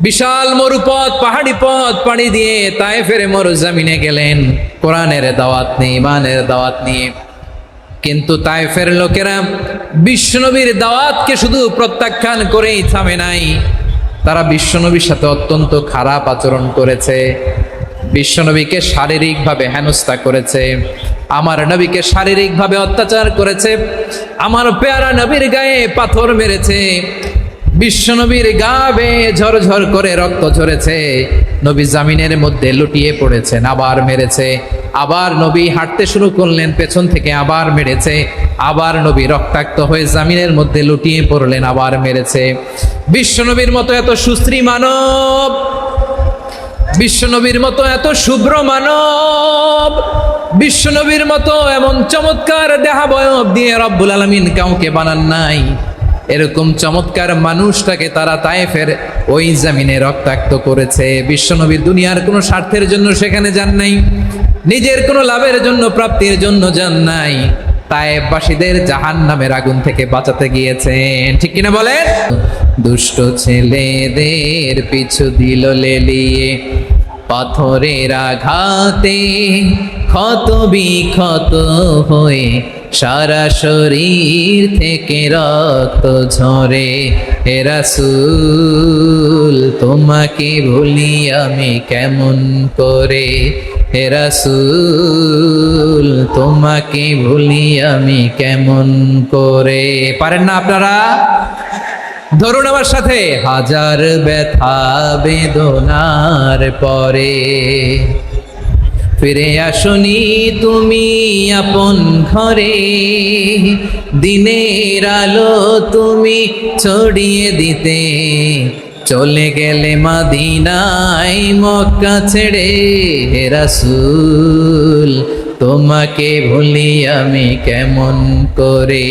বিশাল মরুপথ, পাহাড়ি পথ পাড়ি দিয়ে তায়েফের মরুজমিনে গেলেন কোরআনের দাওয়াত নিয়ে, ইমানের দাওয়াত নিয়ে। কিন্তু তায়েফের লোকেরা বিশ্বনবীর দাওয়াতকে শুধু প্রত্যাখ্যান করেই থামে নাই, তারা বিশ্বনবীর সাথে অত্যন্ত খারাপ আচরণ করেছে, বিশ্বনবীকে শারীরিকভাবে হেনস্থা করেছে, আমার নবীকে শারীরিকভাবে অত্যাচার করেছে, আমার পেয়ারা নবীর গায়ে পাথর মেরেছে, বিশ্বনবীর গা বেয়ে ঝরঝর করে রক্ত ঝরেছে, নবী জামিনের মধ্যে লুটিয়ে পড়েছেন, আবার মেরেছে, আবার নবী হাঁটতে শুরু করলেন, পেছন থেকে আবার মেরেছে, আবার নবী রক্তাক্ত হয়ে জামিনের মধ্যে লুটিয়ে পড়লেন, আবার মেরেছে। বিশ্বনবীর মতো এত সুশ্রী মানব, বিশ্বনবীর মতো এত শুভ্র মানব, বিশ্বনবীর মতো এমন চমৎকার দেহাবয়ব দিয়ে রব্বুল আলামিন কাউকে বানান নাই। এরকম চমৎকার মানুষটাকে তারা তায়েফের ওই জমিনে রক্তাক্ত করেছে। বিশ্বনবী দুনিয়ার কোনো স্বার্থের জন্য সেখানে যান নাই, নিজের কোনো লাভের জন্য, প্রাপ্তির জন্য যান নাই, তায়েফবাসীদের জাহান্নামের আগুন থেকে বাঁচাতে গিয়েছেন। ঠিক কিনা বলেন? দুষ্ট ছেলেদের পিছু দিল লেলিয়ে, পাথরের আঘাতে ক্ষত বিক্ষত হয়ে সারা শরীর থেকে রক্ত ঝরে। হে রাসূল তোমাকে ভুলি আমি কেমন করে, হে রাসূল তোমাকে ভুলি আমি কেমন করে। পারেন না আপনারা? ধরুন আমার সাথে, হাজার ব্যথা বেদনার পরে ফিরে আসনি তুমি আপন ঘরে, দিনের আলো তুমি ছড়িয়ে দিতে চলে গেলে মদিনায় মক্কা ছেড়ে। হে রাসূল তোমাকে ভুলি আমি কেমন করে,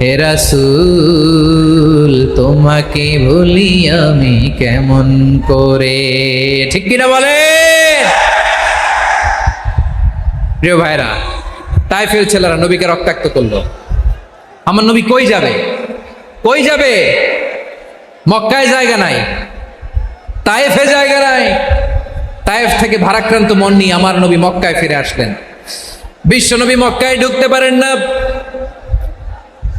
হে রাসূল তোমাকে ভুলি আমি কেমন করে। ঠিক কিনা বলে? প্রিয় ভাইরা, তায়েফের ছেলেরা নবীকে রক্তাক্ত করলো। আমার নবী কই যাবে? কই যাবে? মক্কায় জায়গা নাই, তায়েফে জায়গা নাই। তায়েফ থেকে ভারাক্রান্ত মন নিয়ে আমার নবী মক্কায় ফিরে আসলেন। বিশ্ব নবী মক্কায় ঢুকতে পারেন না।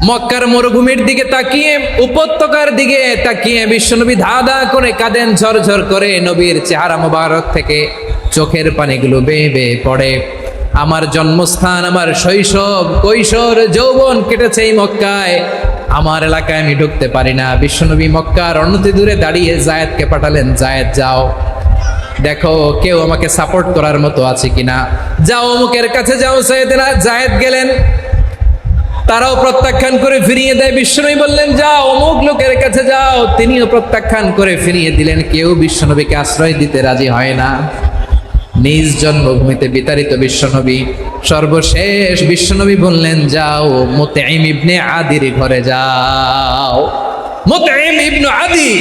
মক্কার মরুভূমির দিকে তাকিয়ে, উপত্যকার দিকে তাকিয়ে বিশ্বনবী ধা ধা করে কাঁদেন, ঝরঝর করে নবীর চেহারা মোবারক থেকে চোখের পানিগুলো বেয়ে বেয়ে পড়ে। আমার জন্মস্থান, আমার শৈশব, কৈশোর, যৌবন কেটেছে এই মক্কায়, আমার এলাকায় আমি ঢুকতে পারি না। বিশ্বনবী মক্কার অনতি দূরে দাঁড়িয়ে জায়েদকে পাঠালেন, জায়েদ যাও দেখো কেউ আমাকে সাপোর্ট করার মতো আছে কিনা, যাও অমুকের কাছে যাও। জায়েদ গেলেন, তারাও প্রত্যাখ্যান করে ফিরিয়ে দেয়। বিশ্বনবী বললেন যাও অমুক লোকের কাছে যাও, তিনিও প্রত্যাখ্যান করে ফিরিয়ে দিলেন। কেউ বিশ্বনবীকে আশ্রয় দিতে রাজি হয় না। নিজ জন্মভূমিতে বিতাড়িত বিশ্বনবী, সর্বশেষ বিশ্বনবী বললেন যাও মুতঈম ইবনে আদির ঘরে যাও। মুতঈম ইবনে আদি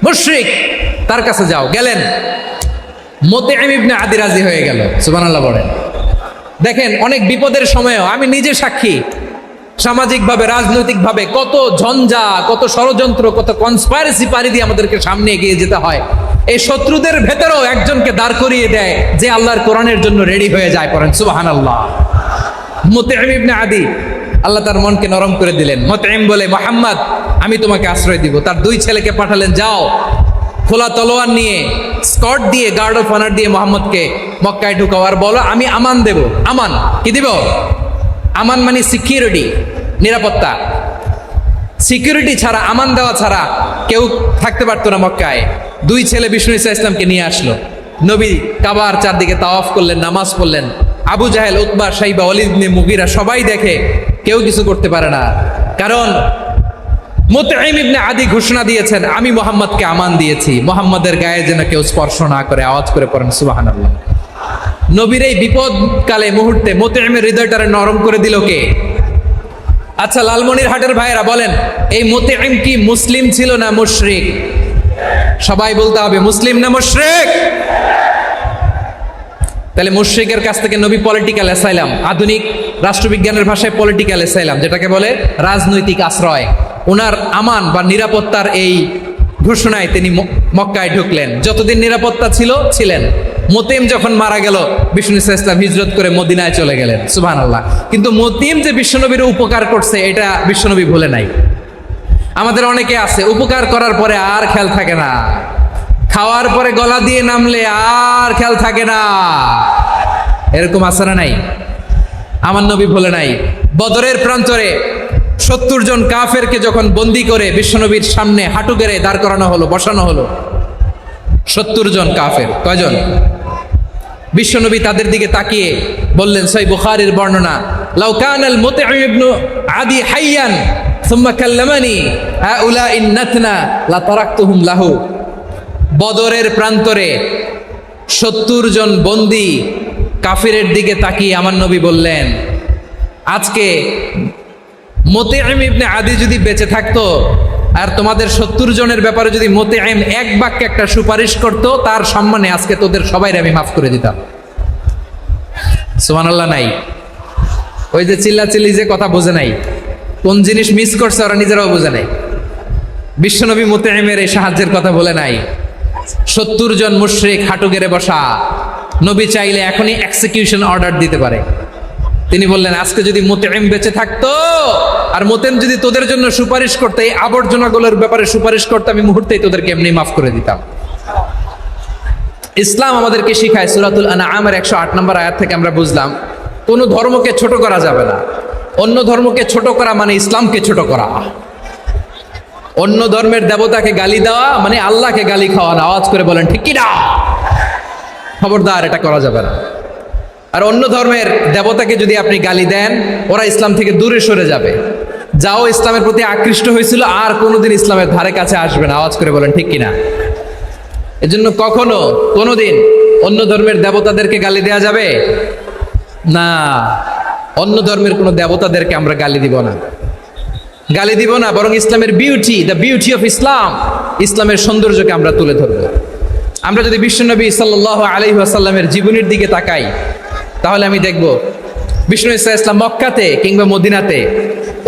মুশরিক, তার কাছে যাও। গেলেন, মুতঈম ইবনে আদি রাজি হয়ে গেল। সুবহানাল্লাহ বলেন। দেখেন, অনেক বিপদের সময়ও আমি নিজে সাক্ষী, সামাজিকভাবে, রাজনৈতিকভাবে কত ঝঞ্ঝা, কত ষড়যন্ত্র, কত কনস্পাইরেসি পাড়ি দিয়ে আমাদেরকে সামনে এগিয়ে যেতে হয়। এই শত্রুদের ভেতরেও একজনকে দাঁড় করিয়ে দেয় যে আল্লাহর কোরআনের জন্য রেডি হয়ে যায়। পড়েন সুবহানাল্লাহ। মুতঈম ইবনে আদি, আল্লাহ তার মনকে নরম করে দিলেন। মুতঈম বলে, মুহাম্মদ আমি তোমাকে আশ্রয় দিব। তার দুই ছেলেকে পাঠালেন, যাও খোলা তলোয়ার নিয়ে, স্কট দিয়ে, গার্ড অফ অনার দিয়ে মোহাম্মদকে মক্কায় ঢুকাও, আর বলো আমি আমান দেব। আমান কি দিব? আমান মানে সিকিউরিটি, নিরাপত্তা। সিকিউরিটি ছাড়া, আমান দেওয়া ছাড়া কেউ থাকতে পারতো না মক্কায়। দুই ছেলে বিষ্ণু ইসা ইসলামকে নিয়ে আসলো। নবী কাবার চারদিকে তাওয়াফ করলেন, নামাজ পড়লেন। আবু জাহেল, উতবা, শাইবা, ওয়ালিদ ইবনে মুগীরা সবাই দেখে, কেউ কিছু করতে পারে না, কারণ মুতঈম ইবনে আদি ঘোষণা দিয়েছেন আমি মুহাম্মদকে আমান দিয়েছি, মুহাম্মদের গায়ে যেন কেউ স্পর্শ না করে। আওয়াজ করে পড়েন সুবহানাল্লাহ। নবীর এই বিপদকালে মুহূর্তে মুতঈমের হৃদয়টারে নরম করে দিল কে? আচ্ছা, লালমনিরহাটের ভাইয়েরা বলেন, এই মুতঈম কি মুসলিম ছিল না মুশরিক? সবাই বলতে হবে, মুসলিম না মুশরিক? তাহলে মুশরিকের কাছ থেকে নবী পলিটিক্যাল অ্যাসাইলাম, আধুনিক রাষ্ট্রবিজ্ঞানের ভাষায় পলিটিক্যাল অ্যাসাইলাম, যেটাকে বলে রাজনৈতিক আশ্রয়, ওনার আমান বা নিরাপত্তার এই ঘোষণায় তিনি মক্কায় ঢুকলেন। যতদিন নিরাপত্তা ছিলেন। মতিম যখন মারা গেল, বিষ্ণু ইসলাম হিজরত করে মদিনায় চলে গেলেন। সুবহানাল্লাহ। কিন্তু মতিম যে বিশ্বনবীর উপকার করছে এটা বিশ্বনবী ভুলে নাই। আমাদের অনেকে আছে উপকার করার পরে আর খেয়াল থাকে না, খাওয়ার পরে গলা দিয়ে নামলে আর খেয়াল থাকে না। এরকম আছে না নাই? আমার নবী ভুলে নাই। বদরের প্রান্তরে 70 জন কাফেরকে যখন বন্দী করে বিশ্বনবীর সামনে হাঁটু গেড়ে দাঁড় করানো হলো, বসানো হলো, 70 জন কাফের। কয়জন? বিশ্বনবী তাদের দিকে তাকিয়ে বললেন, সহিহ বুখারীর বর্ণনা, লাউ কানাল মুতঈম ইবনে আদি হাইয়ান সুম্মা কাল্লামানি হাউলাই নাতনা লা তারাকতুহুম লাহু। বদরের প্রান্তরে 70 জন বন্দী কাফিরের দিকে তাকিয়ে আমার নবী বললেন, আজকে মুতঈম ইবনে আদি যদি বেঁচে থাকতো আর তোমাদের 70 জনের ব্যাপারে যদি মুতঈম এক বাক্যে একটা সুপারিশ করত, তার সম্মানে আজকে তোদের সবাইকে আমি মাফ করে দিতাম। সুবহানাল্লাহ নাই? ওই যে চিল্লাচিল্লি যে কথা বোঝে নাই, কোন জিনিস মিস করছে ওরা নিজেরাও বোঝে নাই। বিশ্বনবী মুতঈমের এই সাহায্যের কথা বলে নাই। 70 জন মুশরিক হাঁটু গেড়ে বসা, নবী চাইলে এখনই এক্সিকিউশন অর্ডার দিতে পারে। তিনি বললেন, আজকে যদি মুতঈম বেঁচে থাকতো আর মুতঈম যদি তোদের জন্য সুপারিশ করতে, এই আবর্জনাগুলোর ব্যাপারে সুপারিশ করতে, আমি মুহূর্তেই তোদেরকে এমনি মাফ করে দিতাম। ইসলাম আমাদেরকে শিখায়, সূরাতুল আনআমের 108 নম্বর আয়াত থেকে আমরা বুঝলাম, কোনো ধর্মকে ছোট করা যাবে না। অন্য ধর্মকে ছোট করা মানে ইসলামকে ছোট করা। অন্য ধর্মের দেবতাকে গালি দেওয়া মানে আল্লাহকে গালি খাওয়ানো। আওয়াজ করে বলেন ঠিক কি না? খবরদার, এটা করা যাবে না। আর অন্য ধর্মের দেবতাকে যদি আপনি গালি দেন, ওরা ইসলাম থেকে দূরে সরে যাবে। যাও ইসলামের প্রতি আকৃষ্ট হয়েছিল আর কোনোদিন ইসলামের ধারে কাছে আসবে না। আওয়াজ করে বলেন ঠিক কিনা? এজন্য কখনো কোনোদিন অন্য ধর্মের দেবতাদেরকে গালি দেওয়া যাবে না। অন্য ধর্মের কোনো দেবতাদেরকে আমরা গালি দিব না, গালি দিব না, বরং ইসলামের beauty, the beauty of Islam, ইসলামের সৌন্দর্যকে আমরা তুলে ধরবো। আমরা যদি বিশ্বনবী সাল্লাল্লাহু আলাইহি ওয়াসাল্লামের জীবনের দিকে তাকাই, তাহলে আমি দেখব বিষ্ণু ইসলাম মক্কাতে কিংবা মদিনাতে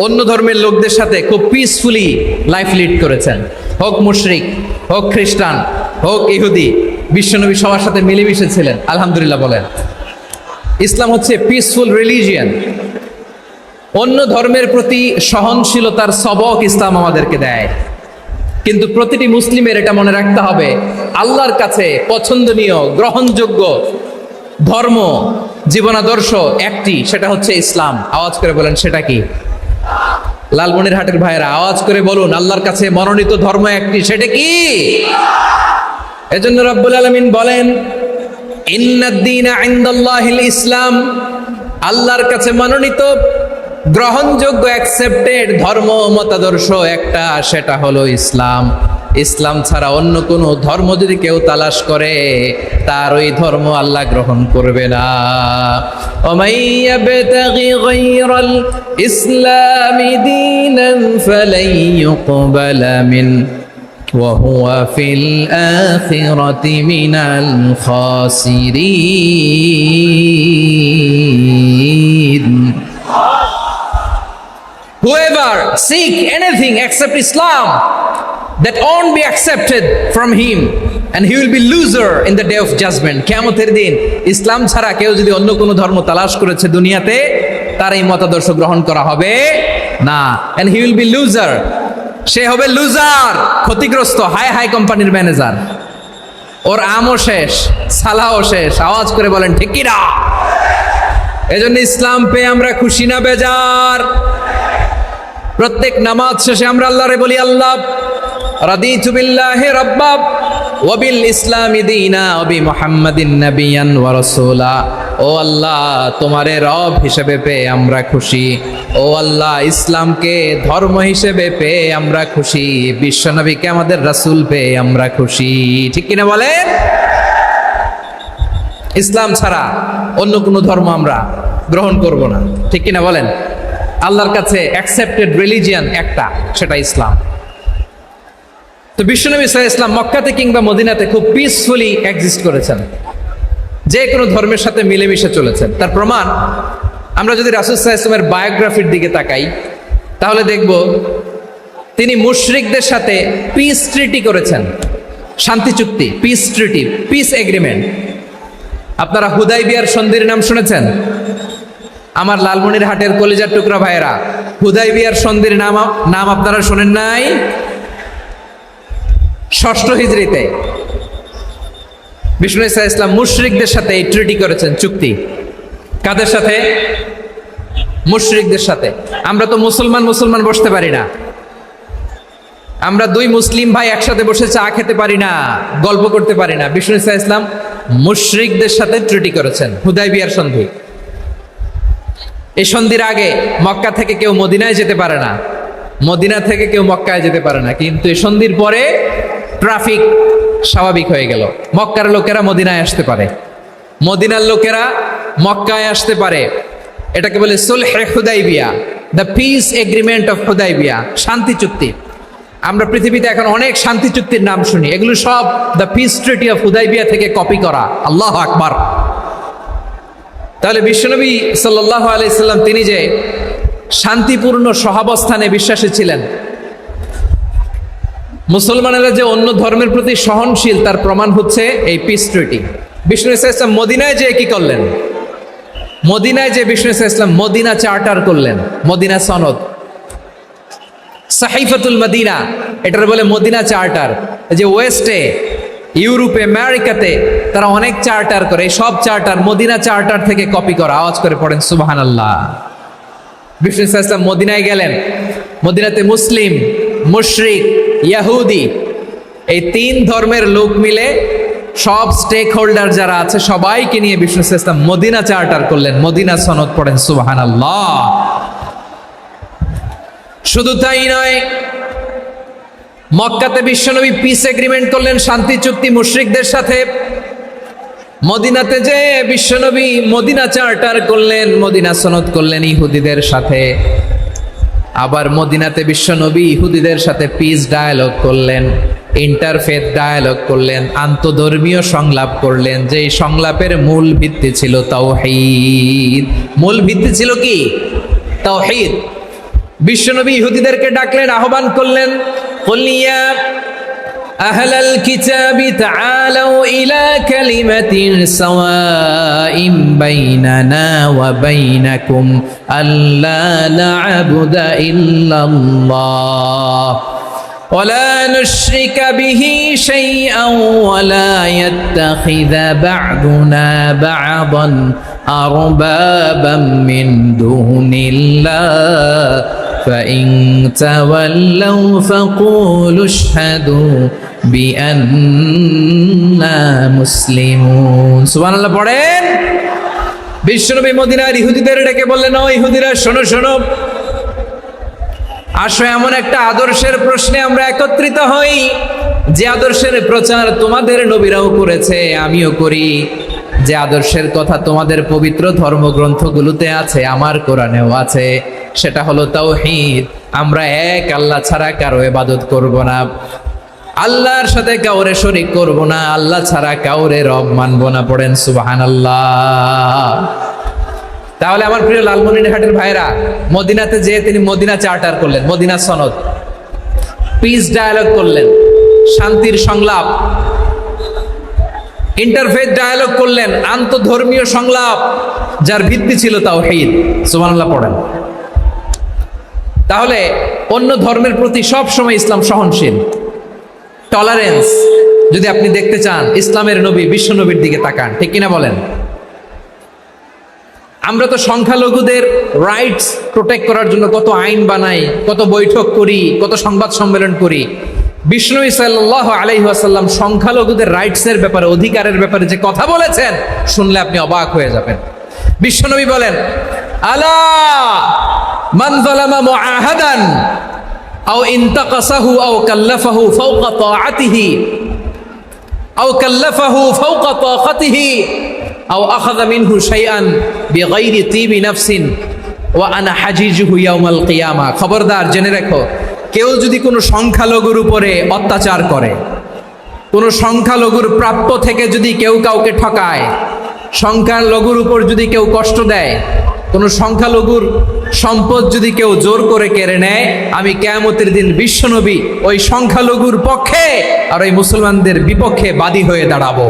অন্য ধর্মের লোকদের সাথে খুব পিসফুলি লাইফ লিড করেছেন। হোক মুশরিক, হোক খ্রিস্টান, হোক ইহুদি, বিশ্বনবী সবার সাথে মিলেমিশে ছিলেন। আলহামদুলিল্লাহ বলেন। ইসলাম হচ্ছে পিসফুল রিলিজিয়ান। অন্য ধর্মের প্রতি সহনশীলতার সবক ইসলাম আমাদেরকে দেয়। কিন্তু প্রতিটি মুসলিমের এটা মনে রাখতে হবে, আল্লাহর কাছে পছন্দনীয় গ্রহণযোগ্য ধর্ম, জীবনাদর্শ একটি, সেটা হচ্ছে ইসলাম। আওয়াজ করে বলেন সেটা কি? লালমনিরহাটের ভাইয়েরা আওয়াজ করে বলুন, আল্লাহর কাছে মনোনীত ধর্ম একটি, সেটা কি? এজন্য রব্বুল আলামিন বলেন, ইন্নাদ-দীনা ইনদাল্লাহিল ইসলাম। আল্লাহর কাছে মনোনীত গ্রহণযোগ্য অ্যাকসেপ্টেড ধর্ম মতাদর্শ একটা, সেটা হলো ইসলাম। ইসলাম ছাড়া অন্য কোনো ধর্ম যদি কেউ তালাশ করে, তার ওই ধর্ম আল্লাহ গ্রহণ করবে না। ওমাই ইয়াবতাগি গায়রাল ইসলামি দীনান ফালাই ইউকবালা মিন ওয়া হুয়া ফিল আখিরাতি মিনাল খাসিরিন। Whoever seek anything except Islam, that won't be accepted from him, and he will be loser in the day of judgment. কিয়ামতের দিন ইসলাম ছাড়া কেউ যদি অন্য কোনো ধর্ম তালাশ করেছে দুনিয়াতে, তার এই মতাদর্শ গ্রহণ করা হবে না। and he will be loser, সে হবে লুজার, ক্ষতিগ্রস্ত। হাই হাই কোম্পানির ম্যানেজার, ওর আমও শেষ, সালাও শেষ। আওয়াজ করে বলেন ঠিক কি না? এজন্য ইসলাম পেয়ে আমরা খুশি না বেজার? প্রত্যেক নামাজ শেষে আমরা আল্লাহরে বলি, আল্লাহ রাদিতু বিল্লাহি রাব্বা ওয়া বিল ইসলামি দীনা ওয়া বি মুহাম্মাদিন নাবিয়ান ওয়া রাসূলা। ও আল্লাহ, তোমারে রব হিসেবে পেয়ে আমরা খুশি। ও আল্লাহ, ইসলামকে ধর্ম হিসেবে পেয়ে আমরা খুশি। বিশ্বনবীকে আমাদের রাসূল পেয়ে আমরা খুশি। ঠিক কিনা বলেন? ইসলাম ছাড়া অন্য কোনো ধর্ম আমরা গ্রহণ করব না। ঠিক কিনা বলেন? আল্লাহর কাছে অ্যাকসেপ্টেড রিলিজিয়ান একটা, সেটা ইসলাম। তো বিশ্বনবী সাল্লাল্লাহু আলাইহি ওয়াসাল্লাম মক্কাতে কিংবা মদিনাতে খুব পিসফুলি এক্সিস্ট করেছেন, যে কোনো ধর্মের সাথে মিলেমিশে চলেছেন। তার প্রমাণ আমরা যদি রাসূল সাল্লাল্লাহু আলাইহি ওয়াসাল্লামের বায়োগ্রাফির দিকে তাকাই, তাহলে দেখব তিনি মুশরিকদের সাথে পিস ট্রিটি করেছেন, শান্তি চুক্তি, পিস ট্রিটি, পিস এগ্রিমেন্ট। আপনারা হুদাইবিয়ার সন্ধির নাম শুনেছেন? আমার লালমনিরহাটের কলিজার টুকরা ভাইয়েরা, হুদাইবিয়ার সন্ধির নাম আপনারা শোনেন নাই? ষষ্ঠ হিজরিতে বিষ্ণু ঈসা ইসলাম মুশরিকদের সাথে এই ট্রিটি করেছেন, চুক্তি। কাদের সাথে? মুশরিকদের সাথে। আমরা তো মুসলমান বসতে পারি না, আমরা দুই মুসলিম ভাই একসাথে বসে চা খেতে পারি না, গল্প করতে পারি না। বিষ্ণু ঈসা ইসলাম মুশরিকদের সাথে ট্রিটি করেছেন, হুদাইবিয়ার সন্ধি। এই সন্ধির আগে মক্কা থেকে কেউ মদিনায় যেতে পারে না, মদিনা থেকে কেউ মক্কায় যেতে পারে না। কিন্তু এই সন্ধির পরে ট্রাফিক স্বাভাবিক হয়ে গেল, মক্কার লোকেরা মদিনায় আসতে পারে, মদিনার লোকেরা মক্কায় আসতে পারে। এটাকে বলে সুলহে হুদাইবিয়া, the peace agreement of Hudaybiyyah, শান্তি চুক্তি। আমরা পৃথিবীতে এখন অনেক শান্তি চুক্তির নাম শুনি, এগুলো সব the piece treaty of Hudaibiya থেকে কপি করা। আল্লাহু আকবার। তাহলে বিশ্বনবী সাল্লাল্লাহু আলাইহি সাল্লাম তিনি যে শান্তিপূর্ণ সহাবস্থানে বিশ্বাসী ছিলেন, মুসলমানেরা যে অন্য ধর্মের প্রতি সহনশীল, তার প্রমাণ হচ্ছে এই পিস ট্রিটি। বিষ্ণু ঈসা ইসলাম মদিনায় যে কি করলেন? মদিনায় যে বিষ্ণু ঈসা ইসলাম মদিনা চার্টার করলেন, মদিনা সনদ, সাহিফাতুল মদিনা, এটার বলে মদিনা চার্টার। যে ওয়েস্টে, ইউরোপে, আমেরিকাতে তারা অনেক চার্টার করে, সব চার্টার মদিনা চার্টার থেকে কপি করা। আওয়াজ করে পড়েন সুবহানাল্লাহ। বিষ্ণু ঈসা ইসলাম মদিনায় গেলেন, মদিনাতে মুসলিম, মুশরিক, ইয়াহুদি, এই তিন ধর্মের লোক মিলে সব স্টেক হোল্ডার যারা আছে সবাইকে নিয়ে বিষ্ণু ঈসা ইসলাম মদিনা চার্টার করলেন, মদিনা সনদ। পড়েন সুবহানাল্লাহ। শুধু তাই নয়, মক্কাতে বিশ্বনবী পিস এগ্রিমেন্ট করলেন, শান্তি চুক্তি মুশরিকদের সাথে। মদিনাতে যে বিশ্বনবী মদিনা চার্টার করলেন, মদিনা সনদ করলেন ইহুদিদের সাথে। আবার মদিনাতে বিশ্বনবী ইহুদিদের সাথে পিস ডায়ালগ করলেন, ইন্টারফেথ ডায়ালগ করলেন, আন্তধর্মীয় সংলাপ করলেন। যে সংলাপের মূল ভিত্তি ছিল তাওহীদ। মূল ভিত্তি ছিল কি? তাওহীদ। বিশ্বনবী ইহুদিদেরকে ডাকলেন, আহ্বান করলেন, কুল ইয়া আহলাল কিতাবি তাআলাউ ইলা কালিমাতিন সাওয়াইন বাইনানা ওয়া বাইনাকুম আল্লা না'বুদা ইল্লাল্লাহ ওয়া লা নুশরিকা বিহি শাইআন ওয়া লা ইয়াত্তাখিযা বা'দুনা বা'দান আরবাবাম মিন দুনিল্লাহ فإن تولوا فقولوا اشهدوا بأننا مسلمون। সুবহানাল্লাহ পড়েন। বিশ্বনবী মদিনার ইহুদিদের ডেকে বললেন, ও ইহুদিরা, শোনো শোনো, আসো এমন একটা আদর্শের প্রশ্নে আমরা একত্রিত হই, যে আদর্শের প্রচার তোমাদের নবীরাও করেছে, আমিও করি। যে আদর্শের কথা তোমাদের পবিত্র ধর্মগ্রন্থগুলোতে আছে, আমার কোরআনেও আছে, সেটা হলো তাওহীদ। আমরা এক আল্লাহ ছাড়া কারো ইবাদত করব না, আল্লাহর সাথে কাউরে শরীক করব না, আল্লাহ ছাড়া কাউরে রব মানব না। পড়েন সুবহানাল্লাহ। তাহলে আমার প্রিয় লালমনিরহাটের ভাইরা, মদিনাতে যে তিনি মদিনা চার্টার করলেন, মদিনা সনদ, পিস ডায়ালগ করলেন, শান্তির সংলাপ, ইন্টারফেথ ডায়ালগ করলেন, আন্তধর্মীয় সংলাপ, যার ভিত্তি ছিল তাওহীদ। সুবহানাল্লাহ পড়েন। তাহলে অন্য ধর্মের প্রতি সব সময় ইসলাম সহনশীল, টলারেন্স। যদি আপনি দেখতে চান ইসলামের নবী, বিশ্ব নবীর দিকে তাকান, ঠিক কিনা বলেন? আমরা তো সংখ্যালঘুদের রাইটস প্রোটেক্ট করার জন্য কত আইন বানাই, কত বৈঠক করি, কত সংবাদ সম্মেলন করি। বিষ্ণু সাল্লাল্লাহু আলাইহি ওয়াসাল্লাম সংখ্যালঘুদের রাইটসের ব্যাপারে, অধিকারের ব্যাপারে যে কথা বলেছেন, শুনলে আপনি অবাক হয়ে যাবেন। বিশ্বনবী বলেন, আলা মান যালামা মুআহাদান আও ইনতাকাসাহু আও কাল্লাফাহু ফাওকা তাআতিহি আও কাল্লাফাহু ফাওকা তাকাতিহি আও আখাযা মিনহু শাইআন বিগাইরি তিবি নাফসিন ওয়া আনা হাজিজুহু ইয়াউমাল কিয়ামা। খবরদার, জেনে রাখো, কেউ যদি কোনো সংখ্যালঘুর উপরে অত্যাচার করে, কোনো সংখ্যালঘুর প্রাপ্য থেকে যদি কেউ কাউকে ঠকায়, সংখ্যালঘুর উপর যদি কেউ কষ্ট দেয়, কোনো সংখ্যালঘুর সম্পদ যদি কেউ জোর করে কেড়ে নেয়, আমি কিয়ামতের দিন বিশ্বনবী ওই সংখ্যালঘুর পক্ষে আর ওই মুসলমানদের বিপক্ষে বাদী হয়ে দাঁড়াবো।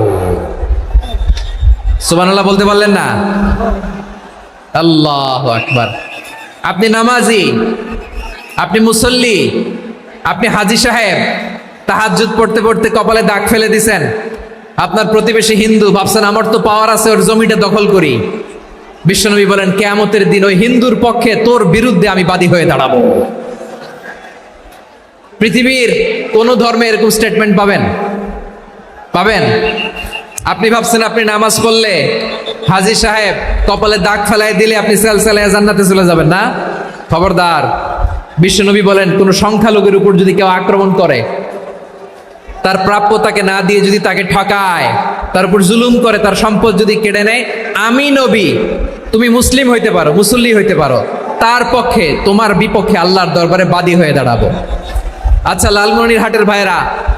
সুবহানাল্লাহ বলতে পারলেন না? আল্লাহু আকবার। আপনি নামাজি, আপনি মুসল্লি, আপনি হাজী সাহেব, তাহাজ্জুদ পড়তে পড়তে কপালে দাগ ফেলে দিছেন, আপনার প্রতিবেশী হিন্দু, ভাবছেন আমার তো পাওয়ার আছে, ওর জমিটা দখল করি। বিশ্বনবী বলেন কিয়ামতের দিন ওই হিন্দুর পক্ষে তোর বিরুদ্ধে আমি বাদী হয়ে দাঁড়াবো। পৃথিবীর কোন ধর্মে এরকম স্টেটমেন্ট পাবেন? পাবেন? আপনি ভাবছেন আপনি নামাজ পড়লে হাজী সাহেব কপালে দাগ ফেলাই দিলে আপনি সেলসেলায় জান্নাতে চলে যাবেন না? খবরদার। বিশ্বনবী বলেন কোন সংখ্যালঘুর উপর যদি কেউ আক্রমণ করে, তার প্রাপ্য তাকে না দিয়ে যদি তাকে ঠকায়, তার উপর জুলুম করে, তার সম্পদ যদি কেড়ে নেয়, আমি নবী, তুমি মুসলিম হইতে পারো, মুসল্লি হইতে পারো, তার পক্ষে তোমার বিপক্ষে আল্লাহর দরবারে বাদী হয়ে দাঁড়াবো। আচ্ছা লালমনিরহাটের ভাইরা,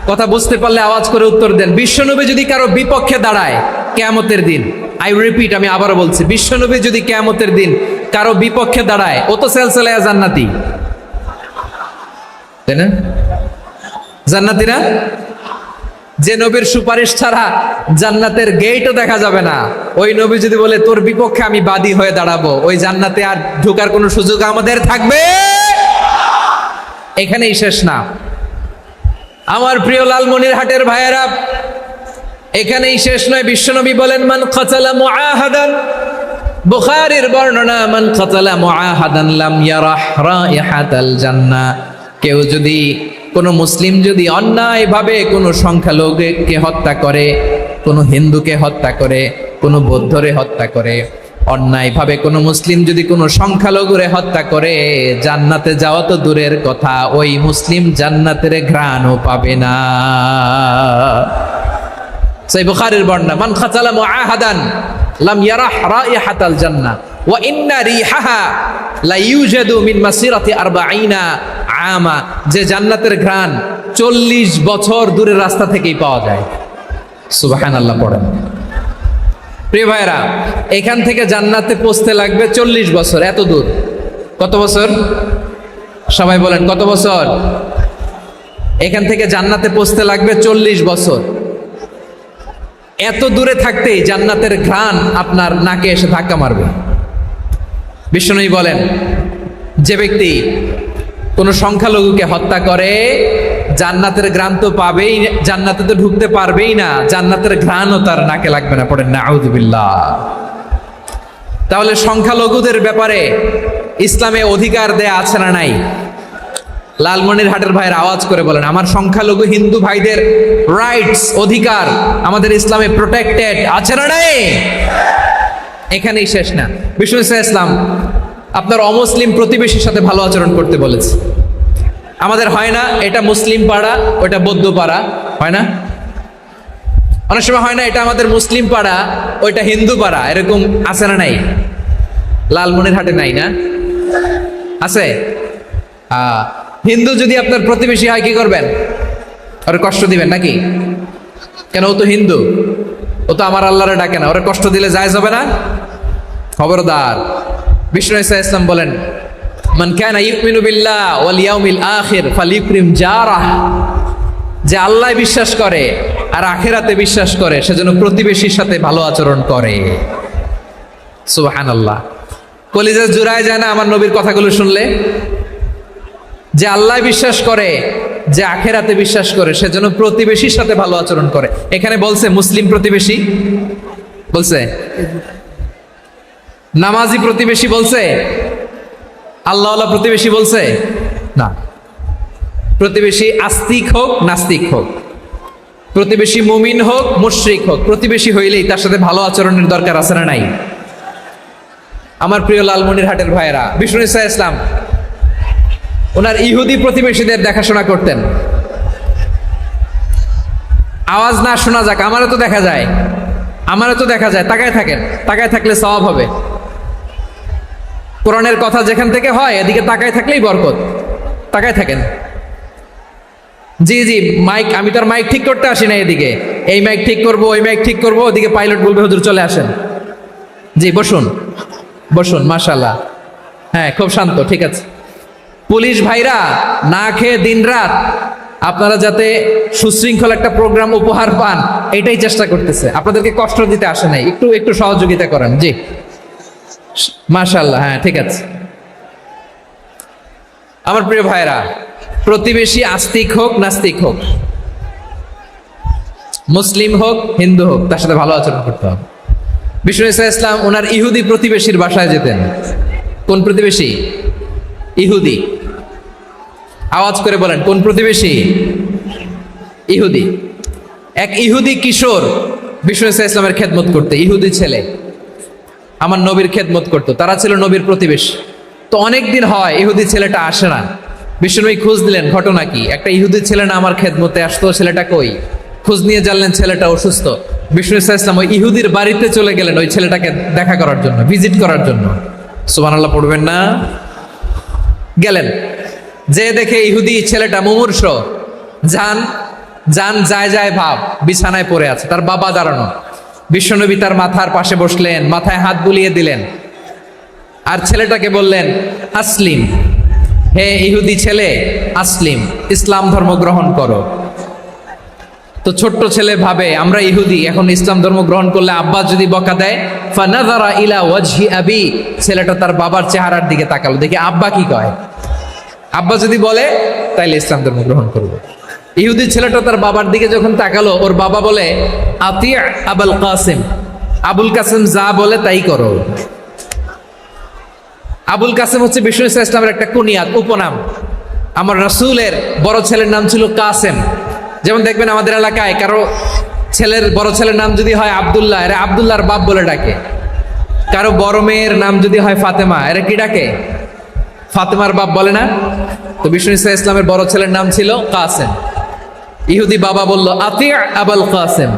কথা বুঝতে পারলে আওয়াজ করে উত্তর দেন। বিশ্বনবী যদি কারো বিপক্ষে দাঁড়ায় কিয়ামতের দিন, আই রিপিট, আমি আবারও বলছি, বিশ্বনবী যদি কিয়ামতের দিন কারো বিপক্ষে দাঁড়ায়, ও তো সেলসেলায়া জান্নাতি, তাই না? জান্নাতি না? যে নবীর সুপারিশ ছাড়া জান্নাতের গেটও দেখা যাবে না, ওই নবী যদি বলে তোর বিপক্ষে আমি বাদী হয়ে দাঁড়াবো, ওই জান্নাতে আর ঢোকার কোনো সুযোগ আমাদের থাকবে? এখানেই শেষ না আমার প্রিয় লালমনিরহাটের ভাইয়েরা, এখানেই শেষ নয়। বিশ্বনবী বলেন মান কাতালা মুআহাদান, বুখারীর বর্ণনা, মান কাতালা মুআহাদান লাম ইয়ারাহ রাইহাতাল জান্নাহ। কেউ যদি, কোন মুসলিম যদি অন্যায়ভাবে কোনো সংখ্যালঘুকে হত্যা করে, কোনো হিন্দুকে হত্যা করে, কোনো বৌদ্ধরে হত্যা করে, অন্যায়ভাবে কোনো মুসলিম যদি কোনো সংখ্যালঘুরে হত্যা করে, জান্নাতে যাওয়া তো দূরের কথা, ওই মুসলিম জান্নাতের ঘ্রাণও পাবে না। সেই বুখারীর বর্ণনা, মান কাতালা মুআহাদান লাম ইয়ারাহ রাইহাতাল জান্নাহ ওয়া ইন্না রিহাহা লা ইউজাদু মিন মাসিরাতি 40 আমা। যে জান্নাতের ঘ্রাণ 40 বছর দূরের রাস্তা থেকেই পাওয়া যায়। সুবহানাল্লাহ পড়েন। প্রিয় ভাইরা, এখান থেকে জান্নাতে পৌঁছতে লাগবে 40 বছর। এত দূর, কত বছর? সবাই বলেন কত বছর? এখান থেকে জান্নাতে পৌঁছতে লাগবে 40 বছর। এত দূরে থাকতেই জান্নাতের ঘ্রাণ আপনার নাকে এসে ধাক্কা মারবে। বিশ্বনবী বলেন যে ব্যক্তি কোন সংখ্যালঘুকে হত্যা করে, জান্নাতের ঘ্রাণ তো পাবেই, জান্নাতে তো ঢুকতে পারবেই না, জান্নাতের ঘ্রাণও তার নাকে লাগবে না। পড়েন নাউযুবিল্লাহ। তাহলে সংখ্যালঘুদের ব্যাপারে ইসলামে অধিকার দেয়া আছে না নাই? লালমনিরহাটের ভাইয়ের আওয়াজ করে বলেন, আমার সংখ্যালঘু হিন্দু ভাইদের রাইটস, অধিকার আমাদের ইসলামে প্রোটেক্টেড আছে না নাই? এখানেই শেষ না। বিষ্ণু ইসলাম আপনার অমুসলিম প্রতিবেশীর সাথে ভালো আচরণ করতে বলেছে। আমাদের হয় না এটা মুসলিম পাড়া, ওটা বৌদ্ধ পাড়া, হয় না? অনেক সময় হয় না এটা আমাদের মুসলিম পাড়া, ওইটা হিন্দু পাড়া, এরকম আছে না নাই? লালমনিরহাটে নাই না? আছে? হিন্দু যদি আপনার প্রতিবেশী হয় কি করবেন? ওরে কষ্ট দিবেন নাকি? কেন? ও তো হিন্দু, ও তো আমার আল্লাহরে ডাকে না, ওরে কষ্ট দিলে জায়েজ হবে না? খবরদার। বিষ্ণু ইসলাম বলেন মান কানা ইউমিনু বিল্লাহ ওয়াল ইয়াউমিল আখির ফালিউকরিম জারাহ। যে আল্লাহ বিশ্বাস করে আর আখিরাতে বিশ্বাস করে, সেজন্য প্রতিবেশীর সাথে ভালো আচরণ করে। সুবহানাল্লাহ। কলিজা জুড়ায় যায় না আমার নবীর কথাগুলো শুনলে? যে আল্লাহ বিশ্বাস করে, যে আখিরাতে বিশ্বাস করে, সেজন্য প্রতিবেশীর সাথে ভালো আচরণ করে। এখানে বলছে মুসলিম প্রতিবেশী, বলছে নামাজি প্রতিবেশী, বলছে আল্লাহওয়ালা প্রতিবেশী, বলছে না। প্রতিবেশী আস্তিক হোক নাস্তিক হোক, প্রতিবেশী মুমিন হোক মুশরিক হোক, প্রতিবেশী হইলেই তার সাথে ভালো আচরণের দরকার আছে না নাই? আমার প্রিয় লালমনিরহাটের ভাইয়েরা, বিষ্ণু ইসলাম ওনার ইহুদি প্রতিবেশীদের দেখাশোনা করতেন। আওয়াজ না শোনা যাক, আমারও তো দেখা যায়, আমারও তো দেখা যায়। তাকায় থাকেন, তাকায় থাকলে সওয়াব হবে। কোরআনের কথা যেখান থেকে হয় এদিকে তাকায় থাকলেই বরকত। তাকায় থাকেন। জি জি, মাইক, আমি তো আর মাইক ঠিক করতে আসি না এদিকে, এই মাইক ঠিক করবো, ওই মাইক ঠিক করবো, ওদিকে পাইলট বলবে হুজুর চলে আসেন। জি বসুন, বসুন, মাশাআল্লাহ। হ্যাঁ, খুব শান্ত, ঠিক আছে। পুলিশ ভাইরা না খেয়ে দিনরাত আপনারা যাতে সুশৃঙ্খল একটা প্রোগ্রাম উপহার পান, এটাই চেষ্টা করতেছে। আপনাদেরকে কষ্ট দিতে আসে নাই, একটু একটু সহযোগিতা করেন। জি, মাশাআল্লাহ, হ্যাঁ ঠিক আছে। আমার প্রিয় ভাইরা, প্রতিবেশী আস্তিক হোক নাস্তিক হোক, মুসলিম হোক হিন্দু হোক, তার সাথে ভালো আচরণ করতে হবে। বিষ্ণু ঈসা ইসলাম ওনার ইহুদি প্রতিবেশীর বাসায় যেতেন। কোন প্রতিবেশী? ইহুদি। আওয়াজ করে বলেন, কোন প্রতিবেশী? ইহুদি। এক ইহুদি কিশোর বিষ্ণু ঈসা ইসলামের খেদমত করতে, ইহুদি ছেলে আমার নবীর খেদমত করতো, তারা ছিল নবীর প্রতিবেশী। তো অনেক দিন হয় ইহুদি ছেলেটা আসে না। বিষ্ণুনবী খোঁজ দিলেন, ঘটনা কি? একটা ইহুদি ছেলে না আমার খেদমতে আসতো, ছেলেটা কই? খোঁজ নিয়ে জানলেন ছেলেটা অসুস্থ। বিষ্ণু ঈসা ইসলাম ওই ইহুদির বাড়িতে চলে গেলেন ওই ছেলেটাকে দেখা করার জন্য, ভিজিট করার জন্য। সুবহানাল্লাহ পড়বেন না? গেলেন, যে দেখে ইহুদি ছেলেটা মুমূর্ষ, জান জান যায় যায় ভাব, বিছানায় পড়ে আছে, তার বাবা দাঁড়ানো। বিশ্বনবী তার মাথার পাশে বসলেন, মাথায় হাত বুলিয়ে দিলেন, আর ছেলেটাকে বললেন, আসলিম, হে ইহুদি ছেলে, আসলিম, ইসলাম ধর্ম গ্রহণ করো। তো ছোট্ট ছেলে ভাবে আমরা ইহুদি, এখন ইসলাম ধর্ম গ্রহণ করলে আব্বা যদি বকা দেয়, ফানাযারা ইলা ওয়াজহি আবি, ছেলেটা তার বাবার চেহারার দিকে তাকালো, দেখি আব্বা কি কয়। আব্বা যদি বলে তাইলে ইসলাম ধর্ম গ্রহণ করবো। ইহুদি ছেলেটা তার বাবার দিকে যখন তাকালো, ওর বাবা বলে, আতি আবুল কাসিম, আবুল কাসিম যা বলে তাই করো। আবুল কাসিম হচ্ছে বিষ্ণু ঈসা ইসলামের একটা কুনিয়াত, উপনাম। আমার রাসূলের বড় ছেলের নাম ছিল কাসেম। যেমন দেখবেন আমাদের এলাকায় কারো ছেলের বড় ছেলের নাম যদি হয় আব্দুল্লাহ, এরা আব্দুল্লাহর বাপ বলে ডাকে। কারো বড় মেয়ের নাম যদি হয় ফাতেমা, এরা কি ডাকে? ফাতেমার বাপ বলে না? তো বিষ্ণু ঈসা ইসলামের বড় ছেলের নাম ছিল কাসেম। ইহুদি বাবা বলল, আতি আবুল কাসেম,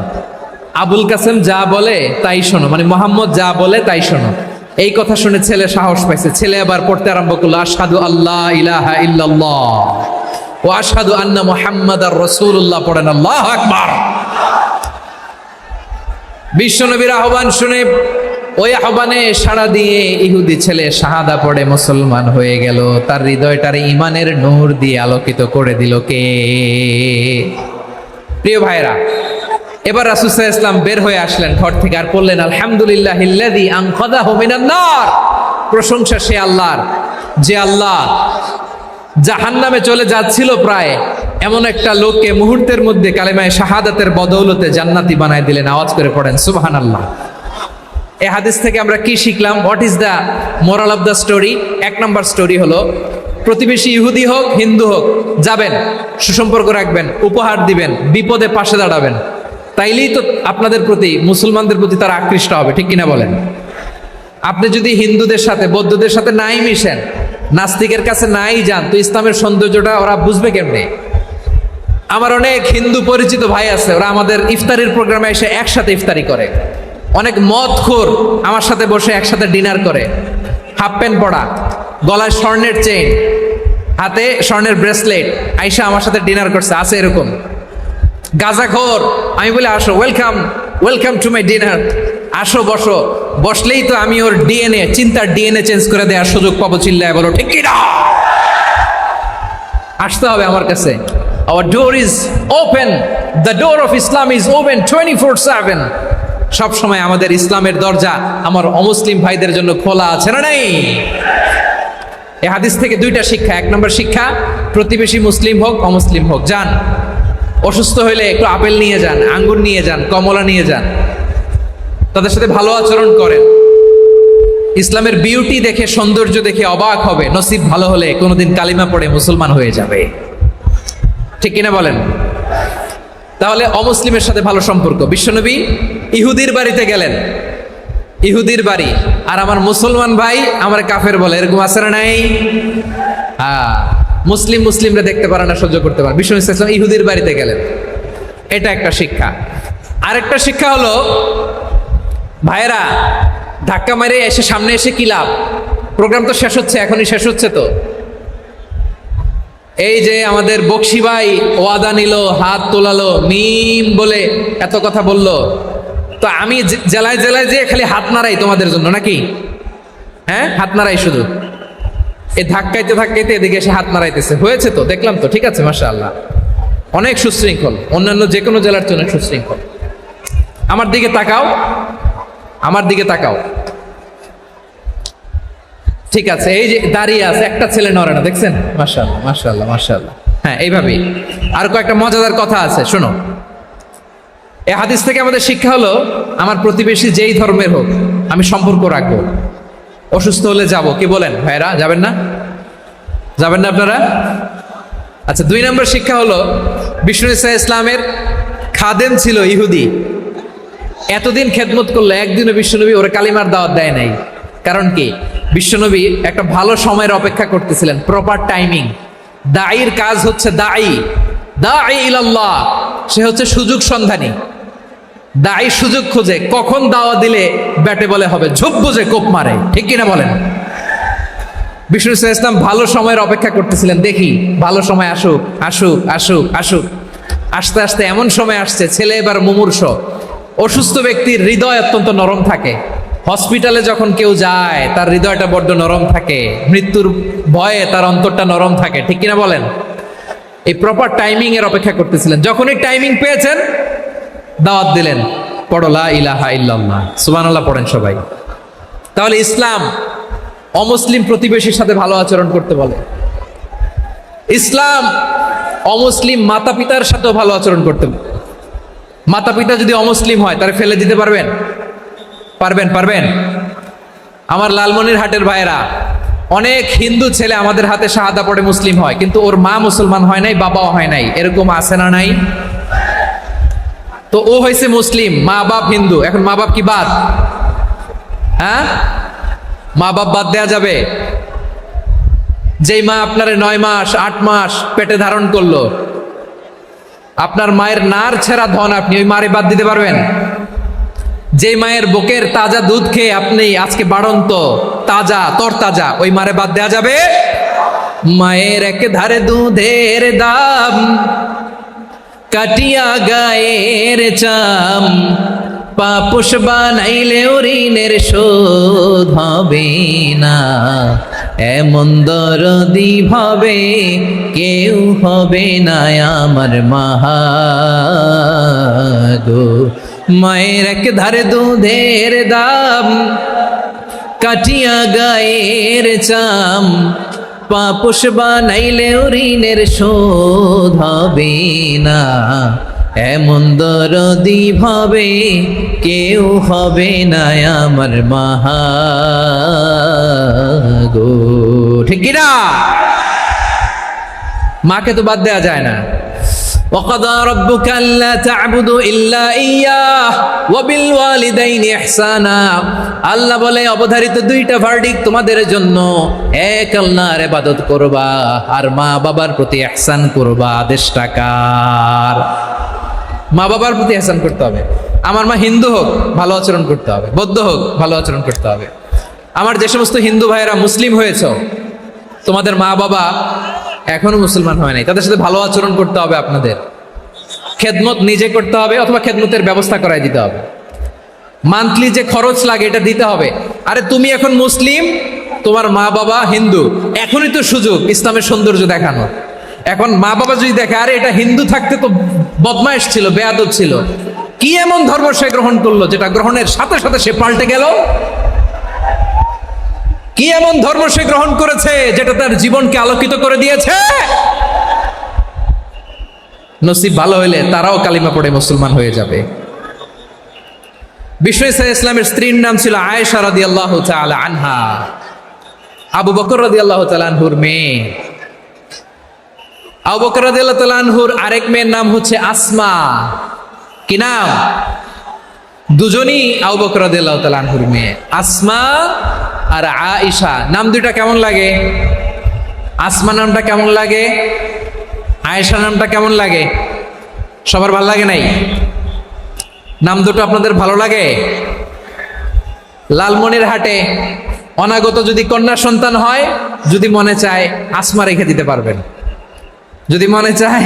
আবুল কাসেম যা বলে তাই শোনো, মানে মোহাম্মদ যা বলে তাই শোনো। এই কথা শুনে ছেলে সাহস পাইছে, ছেলে আবার পড়তে আরম্ভ করলো, আশহাদু আল্লাহ ইলাহা ইল্লাল্লাহ ওয়া আশহাদু আন্না মুহাম্মাদার রাসূলুল্লাহ, পড়েন আল্লাহু আকবার। বিশ্বনবীর আহ্বান শুনে ওই আহ্বানে সাড়া দিয়ে ইহুদি ছেলে শাহাদা পড়ে মুসলমান হয়ে গেল। তার হৃদয়টারে ইমানের নূর দিয়ে আলোকিত করে দিল কে? প্রিয় ভাইরা, এবার রাসূল সাল্লাল্লাহু আলাইহি ওয়াসাল্লাম বের হয়ে আসলেন ঘর থেকে, আর বললেন, আলহামদুলিল্লাহিল্লাযী আনকাযাহু মিনান নার, প্রশংসা সে আল্লাহর, যে আল্লাহ জাহান্নামে চলে যাচ্ছিল প্রায় এমন একটা লোককে মুহূর্তের মধ্যে কালেমায়ে শাহাদাতের বদৌলতে জান্নাতি বানায় দিলেন। আওয়াজ করে পড়েন সুবহানাল্লাহ। এই হাদিস থেকে আমরা কি শিখলাম? What is the moral of the story? এক নম্বর স্টোরি হলো, প্রতিবেশী ইহুদি হোক হিন্দু হোক, যাবেন, সুসম্পর্ক রাখবেন, উপহার দিবেন, বিপদে পাশে দাঁড়াবেন, তাইলেই তো আপনাদের প্রতি, মুসলমানদের প্রতি তারা আকৃষ্ট হবে, ঠিক কিনা বলেন? আপনি যদি হিন্দুদের সাথে বৌদ্ধদের সাথে নাই মিশেন, নাস্তিকের কাছে নাই যান, তো ইসলামের সৌন্দর্যটা ওরা বুঝবে কেমনে? আমার অনেক হিন্দু পরিচিত ভাই আছে, ওরা আমাদের ইফতারির প্রোগ্রামে এসে একসাথে ইফতারি করে। অনেক মদখোর আমার সাথে বসে একসাথে ডিনার করে, হাফ প্যান্ট পরা, গলায় স্বর্ণের চেইন, হাতে স্বর্ণের ব্রেসলেট, আইসা আমার সাথে ডিনার করছে, আছে এরকম। গাঁজাখোর, আমি বলি আসো, welcome welcome to my dinner, আসো বসো, বসলেই তো আমি ওর ডিএনএ, চিন্তার ডিএনএ চেঞ্জ করে দেওয়ার সুযোগ পাবো। চিল্লায় বলো ঠিক কি না? আসতে হবে আমার কাছে। Our door is open, the door of Islam is open 24/7। সব সময় আমাদের ইসলামের দরজা আমার অমুসলিম ভাইদের জন্য খোলা আছে না নাই? এই হাদিস থেকে দুইটা শিক্ষা। এক নম্বর শিক্ষা, প্রতিবেশী মুসলিম হোক অমুসলিম হোক, যান, অসুস্থ হইলে একটু আপেল নিয়ে যান, আঙ্গুর নিয়ে যান, কমলা নিয়ে যান, তাদের সাথে ভালো আচরণ করেন। ইসলামের বিউটি দেখে, সৌন্দর্য দেখে অবাক হবে, নসিব ভালো হলে কোনোদিন কালিমা পড়ে মুসলমান হয়ে যাবে, ঠিক কিনা বলেন? তাহলে অমুসলিমের সাথে ভালো সম্পর্ক। বিশ্বনবী ইহুদির বাড়িতে গেলেন, ইহুদির বাড়ি, আর আমার মুসলমান ভাই আমার কাফের বলে, এরকম আছে না নাই? হ্যাঁ, মুসলিম মুসলিমরা দেখতে পারে না, সহ্য করতে পারে। বিশ্বনবী সাল্লাল্লাহু আলাইহি ওয়াসাল্লাম ইহুদির বাড়িতে গেলেন, এটা একটা শিক্ষা। আরেকটা শিক্ষা হলো, ভাইরা ধাক্কা মেরে এসে সামনে এসে কি লাভ? প্রোগ্রাম তো শেষ হচ্ছে, এখনই শেষ হচ্ছে। তো এই যে আমাদের বকশি ভাই ওয়াদা নিল, হাত তোলালো, মিম বলে এত কথা বললো, তো আমি জেলায় জেলায় যে খালি হাত নাড়াই তোমাদের জন্য নাকি? হ্যাঁ, হাত নাড়াই শুধু, এই ধাক্কাইতে ধাক্কাইতে এদিকে এসে হাত নাড়াইতেছে, হয়েছে তো, দেখলাম তো, ঠিক আছে, মাশাআল্লাহ, অনেক সুশৃঙ্খল, অন্যান্য যে কোনো জেলার জন্য সুশৃঙ্খল। আমার দিকে তাকাও, আমার দিকে তাকাও, ঠিক আছে, এই যে দাঁড়িয়ে আছে, একটা ছেলে নড়ে না, দেখছেন? মাশাআল্লাহ মাশাআল্লাহ মাশাআল্লাহ। হ্যাঁ, এইভাবেই। আর কয়েকটা মজাদার কথা আছে, শোনো। এই হাদিস থেকে আমাদের শিক্ষা হলো, আমার প্রতিবেশী যেই ধর্মের হোক আমি সম্পর্ক রাখবো। অসুস্থ হলে যাব, কি বলেন ভাইরা, যাবেন না? যাবেন না আপনারা? আচ্ছা, 2 নম্বর শিক্ষা হলো, বিষ্ণু ঈসা ইসলামের খাদেম ছিল ইহুদি। এতদিন খেদমত করলো, একদিনও বিশ্বনবী ওরে কালিমার দাওয়াত দেয় নাই। কারণ কি? বিশ্বনবী একটা ভালো সময়ের অপেক্ষা করতেছিলেন, প্রপার টাইমিং। দাঈর কাজ হচ্ছে দাঈ ইলাল্লাহ, সে হচ্ছে সুযোগ সন্ধানী। দাঈ সুযোগ খোঁজে, কখন দাওয়া দিলে ব্যাটে বলে হবে, ঝোপ বুঝে কোপ মারে, ঠিক কিনা বলেন? বিষ্ণু ঈসা ইসলাম ভালো সময়ের অপেক্ষা করতেছিলেন, দেখি ভালো সময় আসুক আসুক আসুক আসুক। আস্তে আস্তে এমন সময় আসছে, ছেলে এবার মুমূর্ষ। অসুস্থ ব্যক্তির হৃদয় অত্যন্ত নরম থাকে। হসপিটালে যখন কেউ যায় তার হৃদয়টা বড্ড নরম থাকে, মৃত্যুর ভয়ে তার অন্তরটা নরম থাকে, ঠিক কিনা বলেন? এই প্রপার টাইমিং এর অপেক্ষা করতেছিলেন। যখনই টাইমিং পেয়েছেন, দাওয়াত দিলেন, পড়ো লা ইলাহা ইল্লাল্লাহ, সুবহানাল্লাহ পড়েন সবাই। তাহলে ইসলাম অমুসলিম প্রতিবেশীর সাথে ভালো আচরণ করতে বলে। ইসলাম অমুসলিম মাতা পিতার সাথেও ভালো আচরণ করতে বলে। মাতা পিতা যদি অমুসলিম হয়, তারা ফেলে দিতে পারবেন? পারবেন? আমার লালমনিরহাটের ভাইয়েরা, অনেক হিন্দু ছেলে আমাদের হাতে শাহাদা পড়ে মুসলিম হয়, কিন্তু ওর মা মুসলমান হয় নাই, বাবাও হয় নাই, এরকম আছে না নাই? তো ও হয়েছে মুসলিম, মা বাপ হিন্দু, এখন মা বাপ কি বাদ? হ্যাঁ, মা বাপ বাদ দেয়া যাবে? যেই মা আপনার 9 মাস 8 মাস পেটে ধারণ করলো, আপনার মায়ের নার ছেঁড়া ধন, আপনি ওই মারে বাদ দিতে পারবেন? যে মায়ের বুকের তাজা দুধ খেয়ে আপনি আজকে বাড়ন্ত তাজা তরতাজা, ওই মারে বাদ দেয়া যাবে? মায়ের এক ধারে দুধের দাম, কাটিয়া গায়ের চাম, পাপুষ বানাইলেও ঋণের শোধ হবে না, এমন দরদি ভাবে কেউ হবে না আমার মাগো। মায়ের এক ধারে দুধের দাম, কাটিয়া গায়ের চাম, পাপুষ বানাইলেও ঋণের শোধ হবে না, এমন দরদি ভাবে কেউ হবে না আমার মাগো, ঠিক কিনা? মাকে তো বাদ দেয়া যায় না। وَقَضَى رَبُّكَ أَلَّا تَعْبُدُوا إِلَّا إِيَّاهُ وَبِالْوَالِدَيْنِ إِحْسَانًا। আল্লাহ বলে, অবধারিত 2টা ভার্ডিক্ট তোমাদের জন্য, এক আল্লাহর ইবাদত করবা আর মা বাবার প্রতি ইহসান করবা। আদেশটা কার? মা বাবার প্রতি ইহসান করতে হবে। আমার মা হিন্দু হোক, ভালো আচরণ করতে হবে, বৌদ্ধ হোক, ভালো আচরণ করতে হবে। আমার যে সমস্ত হিন্দু ভাইয়েরা মুসলিম হয়েছে, তোমাদের মা বাবা এখনো মুসলমান হয় নাই, তাদের সাথে ভালো আচরণ করতে হবে। আপনাদের খেদমত নিজে করতে হবে, অথবা খেদমতের ব্যবস্থা করাই দিতে হবে। মান্থলি যে খরচ লাগে এটা দিতে হবে। আরে তুমি এখন মুসলিম, তোমার মা বাবা হিন্দু, এখনই তো সুযোগ ইসলামের সৌন্দর্য দেখানো। এখন মা বাবা যদি দেখে, আরে এটা হিন্দু থাকতে তো বদমাইশ ছিল, বেয়াদব ছিল, কি এমন ধর্ম সে গ্রহণ করলো যেটা গ্রহণের সাথে সাথে সে পাল্টে গেল? কি এমন ধর্ম সে গ্রহণ করেছে যেটা তার জীবনকে আলোকিত করে দিয়েছে? নসিব ভালো হইলে তারাও কালিমা পড়ে মুসলমান হয়ে যাবে। বিষ্ণু ঈসা ইসলামের স্ত্রীর নাম ছিল আয়েশা রাদিয়াল্লাহু তাআলা আনহা, আবু বকর রাদিয়াল্লাহু তাআলা আনহুর মেয়ে। আবু বকর রাদিয়াল্লাহু তাআলা আনহুর আরেক মেয়ের নাম হচ্ছে আসমা। কি নাম? দুজনই আবু বকর রাদিয়াল্লাহু তাআলা আনহুর মেয়ে, আসমা আর আয়েশা। নাম দুইটা কেমন লাগে? আসমা নামটা কেমন লাগে? আয়েশা নামটা কেমন লাগে? সবার ভালো লাগে নাই? নাম দুটো আপনাদের ভালো লাগে? লালমনিরহাটে অনাগত যদি কন্যা সন্তান হয়, যদি মনে চায় আসমা রেখে দিতে পারবেন, যদি মনে চায়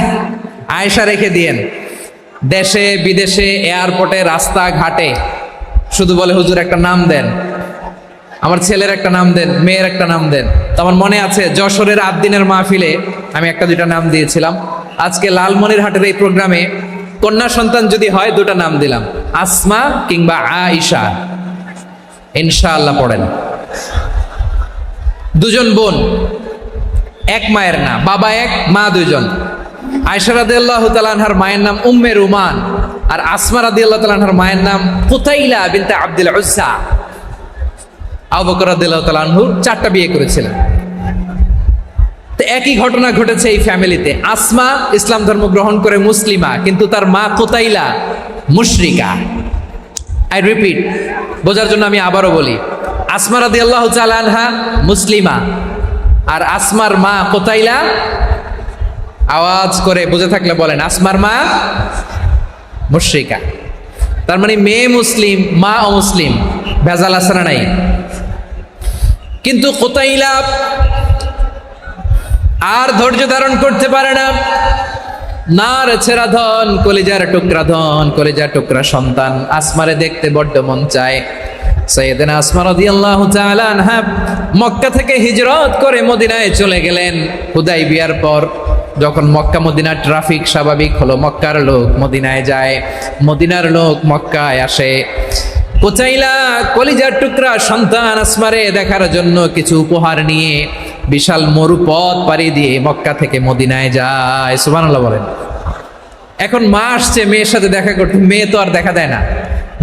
আয়েশা রেখে দিয়েন। দেশে বিদেশে এয়ারপোর্টে রাস্তাঘাটে শুধু বলে, হুজুর একটা নাম দেন, আমার ছেলের একটা নাম দেন, মেয়ের একটা নাম দেন। তো আমার মনে আছে যশোরের আদ্দিনের মাহফিলে আমি একটা দুইটা নাম দিয়েছিলাম। আজকে লালমনিরহাটের এই প্রোগ্রামে কন্যা সন্তান যদি হয় দুটা নাম দিলাম, আসমা কিংবা আয়েশা। ইনশাআল্লাহ পড়েন। দুজন বোন, এক মায়ের না, বাবা এক মা দুইজন। আয়েশা রাদিয়াল্লাহু তাআলা আনহার মায়ের নাম উম্মে রুমান, আর আসমা রাদিয়াল্লাহু তাআলা আনহার মায়ের নাম কুতাইলা বিনতে আব্দুল উজ্জা। আবু বকর রাদিয়াল্লাহু তাআলা আনহু 4টা বিয়ে করেছিলেন। তো একই ঘটনা ঘটেছে এই ফ্যামিলিতে। আসমা ইসলাম ধর্ম গ্রহণ করে মুসলিমা, কিন্তু তার মা কুতাইলা মুশরিকা। আই রিপিট, বোঝার জন্য আমি আবারও বলি, আসমা রাদিয়াল্লাহু তাআলা আনহা মুসলিমা, আর আসমার মা কুতাইলা, আওয়াজ করে বুঝে থাকলে বলেন, আসমার মা মুশরিকা। তার মানে মেয়ে মুসলিম, মা অমুসলিম। ভেজাল আছে না নাই? কিন্তু কুতাইলা আর ধৈর্য ধারণ করতে পারে না। নার ছেড়া ধন, কলিজার টুকরা ধন, কলিজার টুকরা সন্তান আসমারে দেখতে বড্ড মন চায়। সাইয়েদানা আসমা রাদিয়াল্লাহু তাআলা আনহা মক্কা থেকে হিজরত করে মদিনায় চলে গেলেন হুদাইবিয়ার পর। যখন মক্কা মদিনার ট্রাফিক স্বাভাবিক হলো, মক্কার লোক মদিনায় যায়, মদিনার লোক মক্কায় আসে। কুতাইলা কলিজার টুকরা সন্তান আসমারে দেখার জন্য কিছু উপহার নিয়ে বিশাল মরুপথ পাড়ি দিয়ে মক্কা থেকে মদিনায় যায়। সুবহানাল্লাহ বলেন। এখন মা আসছে মেয়ের সাথে দেখা করতে, মেয়ে তো আর দেখা দেয় না।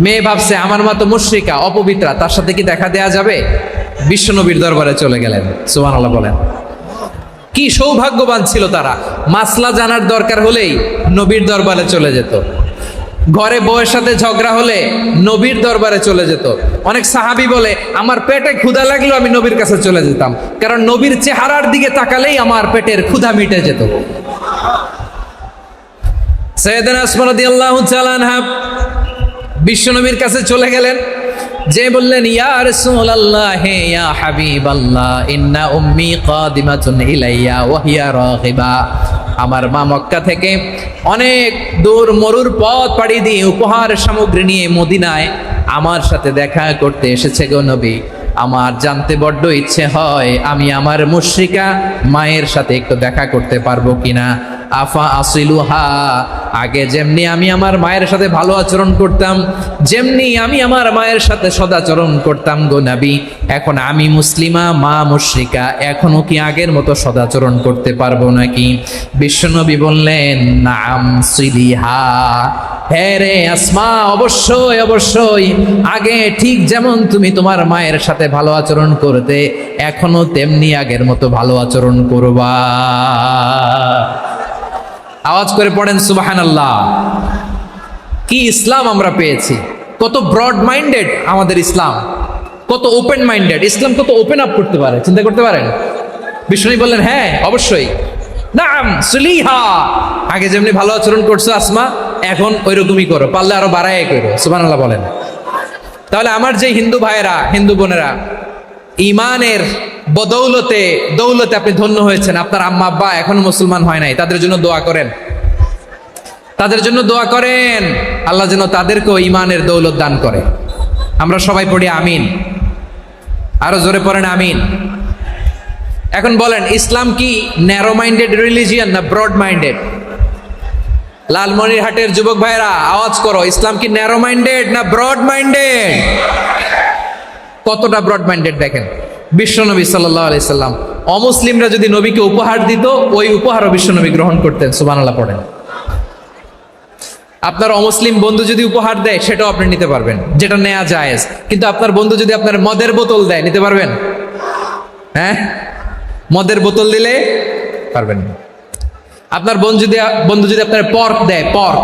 মেয়ে ভাবছে আমার মা তো মুশরিকা, অপবিত্রা, তার সাথে কি দেখা দেয়া যাবে? বিশ্বনবীর দরবারে চলে গেলেন। সুবহানাল্লাহ বলেন। কি সৌভাগ্যবান ছিল তারা, মাসলা জানার দরকার হলেই নবীর দরবারে চলে যেত। ঘরে বউয়ের সাথে ঝগড়া হলে নবীর দরবারে চলে যেত। অনেক সাহাবী বলে, আমার পেটে ক্ষুধা লাগলো আমি নবীর কাছে চলে যেতাম, কারণ নবীর চেহারার দিকে তাকালেই আমার পেটের ক্ষুধা মিটে যেত। সাইয়েদানা আসমা রাদিয়াল্লাহু তাআলা আনহা বিশ্বনবীর কাছে চলে গেলেন, যে বললেন, ইয়া রাসূলুল্লাহ, ইয়া হাবিবাল্লাহ, ইন্না উম্মি কাদিমাতুন ইলাইয়া ওয়া হিয়া রাগিবা। আমার মা মক্কা থেকে অনেক দূর মরুর পথ পাড়ি দিয়ে উপহার সামগ্রী নিয়ে মদিনায় আমার সাথে দেখা করতে এসেছে গো নবী। আমার জানতে বড্ড ইচ্ছে হয় আমি আমার মুশরিকা মায়ের সাথে একটু দেখা করতে পারবো কিনা। আফা আসিলুহা, আগে যেমনি আমি আমার মায়ের সাথে ভালো আচরণ করতাম, যেমনি আমি আমার মায়ের সাথে সদাচরণ করতাম গো নবী, এখন আমি মুসলিমা, মা মুশরিকা, এখনো কি আগের মতো সদাচরণ করতে পারবো নাকি? বিশ্বনবী বললেন, নাম সিলিহা, হ্যাঁ রে আসমা, অবশ্যই অবশ্যই, আগে ঠিক যেমন তুমি তোমার মায়ের সাথে ভালো আচরণ করতে, এখনো তেমনি আগের মতো ভালো আচরণ করবা। আওয়াজ করে পড়েন সুবহানাল্লাহ। কি ইসলাম আমরা পেয়েছি! কত ব্রড মাইন্ডেড আমাদের ইসলাম, কত ওপেন মাইন্ডেড ইসলাম, কত ওপেন আপ করতে পারে, চিন্তা করতে পারেন। বিষ্ণু বললেন, হ্যাঁ অবশ্যই, নাম সুলিহা, আগে যেমনি ভালো আচরণ করছো আসমা, এখন ওইরকমই করো, পারলে আরো বাড়ায় করো। সুবহানাল্লাহ বলেন। তাহলে আমার যে হিন্দু ভাইয়েরা, হিন্দু বোনেরা, ইমানের বদৌলতে দৌলতে আপনি ধন্য হয়েছেন, আপনার আম্মা আব্বা এখনো মুসলমান হয় নাই, তাদের জন্য দোয়া করেন, তাদের জন্য দোয়া করেন, আল্লাহ যেন তাদেরকেও ইমানের দৌলত দান করে। আমরা সবাই পড়ি আমিন, আরো জোরে পড়েন আমিন। এখন বলেন, ইসলাম কি ন্যারো মাইন্ডেড রিলিজিয়ান না ব্রড মাইন্ডেড? লালমনিরহাটের যুবক ভাইরা আওয়াজ করো, ইসলাম কি ন্যারো মাইন্ডেড না ব্রড মাইন্ডেড? কতটা ব্রড মাইন্ডেড দেখেন। বিশ্বনবী সাল্লাল্লাহু আলাইহি সাল্লাম অমুসলিমরা যদি নবীকে উপহার দিত, ওই উপহারও বিশ্বনবী গ্রহণ করতেন। সুবহানাল্লাহ পড়েন। আপনার অমুসলিম বন্ধু যদি উপহার দেয়, সেটাও আপনি নিতে পারবেন, যেটা নেওয়া জায়েজ। কিন্তু আপনার বন্ধু যদি আপনার মদের বোতল দেয়, নিতে পারবেন? হ্যাঁ, মদের বোতল দিলে পারবেন না। আপনার বন্ধু যদি আপনার পর্ক দেয়, পর্ক,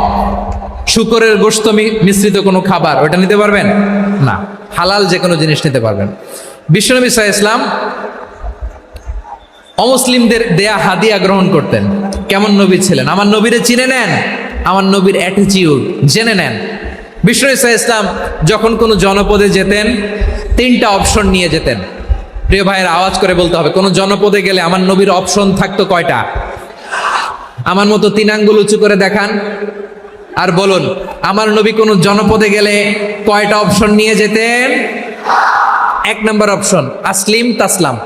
শুকরের গোশত মিশ্রিত কোনো খাবার, ওটা নিতে পারবেন না। হালাল যে কোনো জিনিস নিতে পারবেন। বিশ্বনবী সাল্লাল্লাহু আলাইহি ওয়াসাল্লাম অমুসলিমদের দেয়া হাদিয়া গ্রহণ করতেন। কেমন নবী ছিলেন! আমার নবীরে চিনে নেন, আমার নবীর অ্যাটিটিউড জেনে নেন। বিশ্বনবী সাল্লাল্লাহু আলাইহি ওয়াসাল্লাম যখন কোনো জনপদে যেতেন, 3টা অপশন নিয়ে যেতেন। প্রিয় ভাইয়ের আওয়াজ করে বলতে হবে, কোন জনপদে গেলে আমার নবীর অপশন থাকতো কয়টা? আমার মতো 3 আঙ্গুল উঁচু করে দেখান আর বলুন, আমার নবী কোন জনপদে গেলে কয়টা অপশন নিয়ে যেতেন? এক নাম্বার অপশন আসলিম তাসলাম।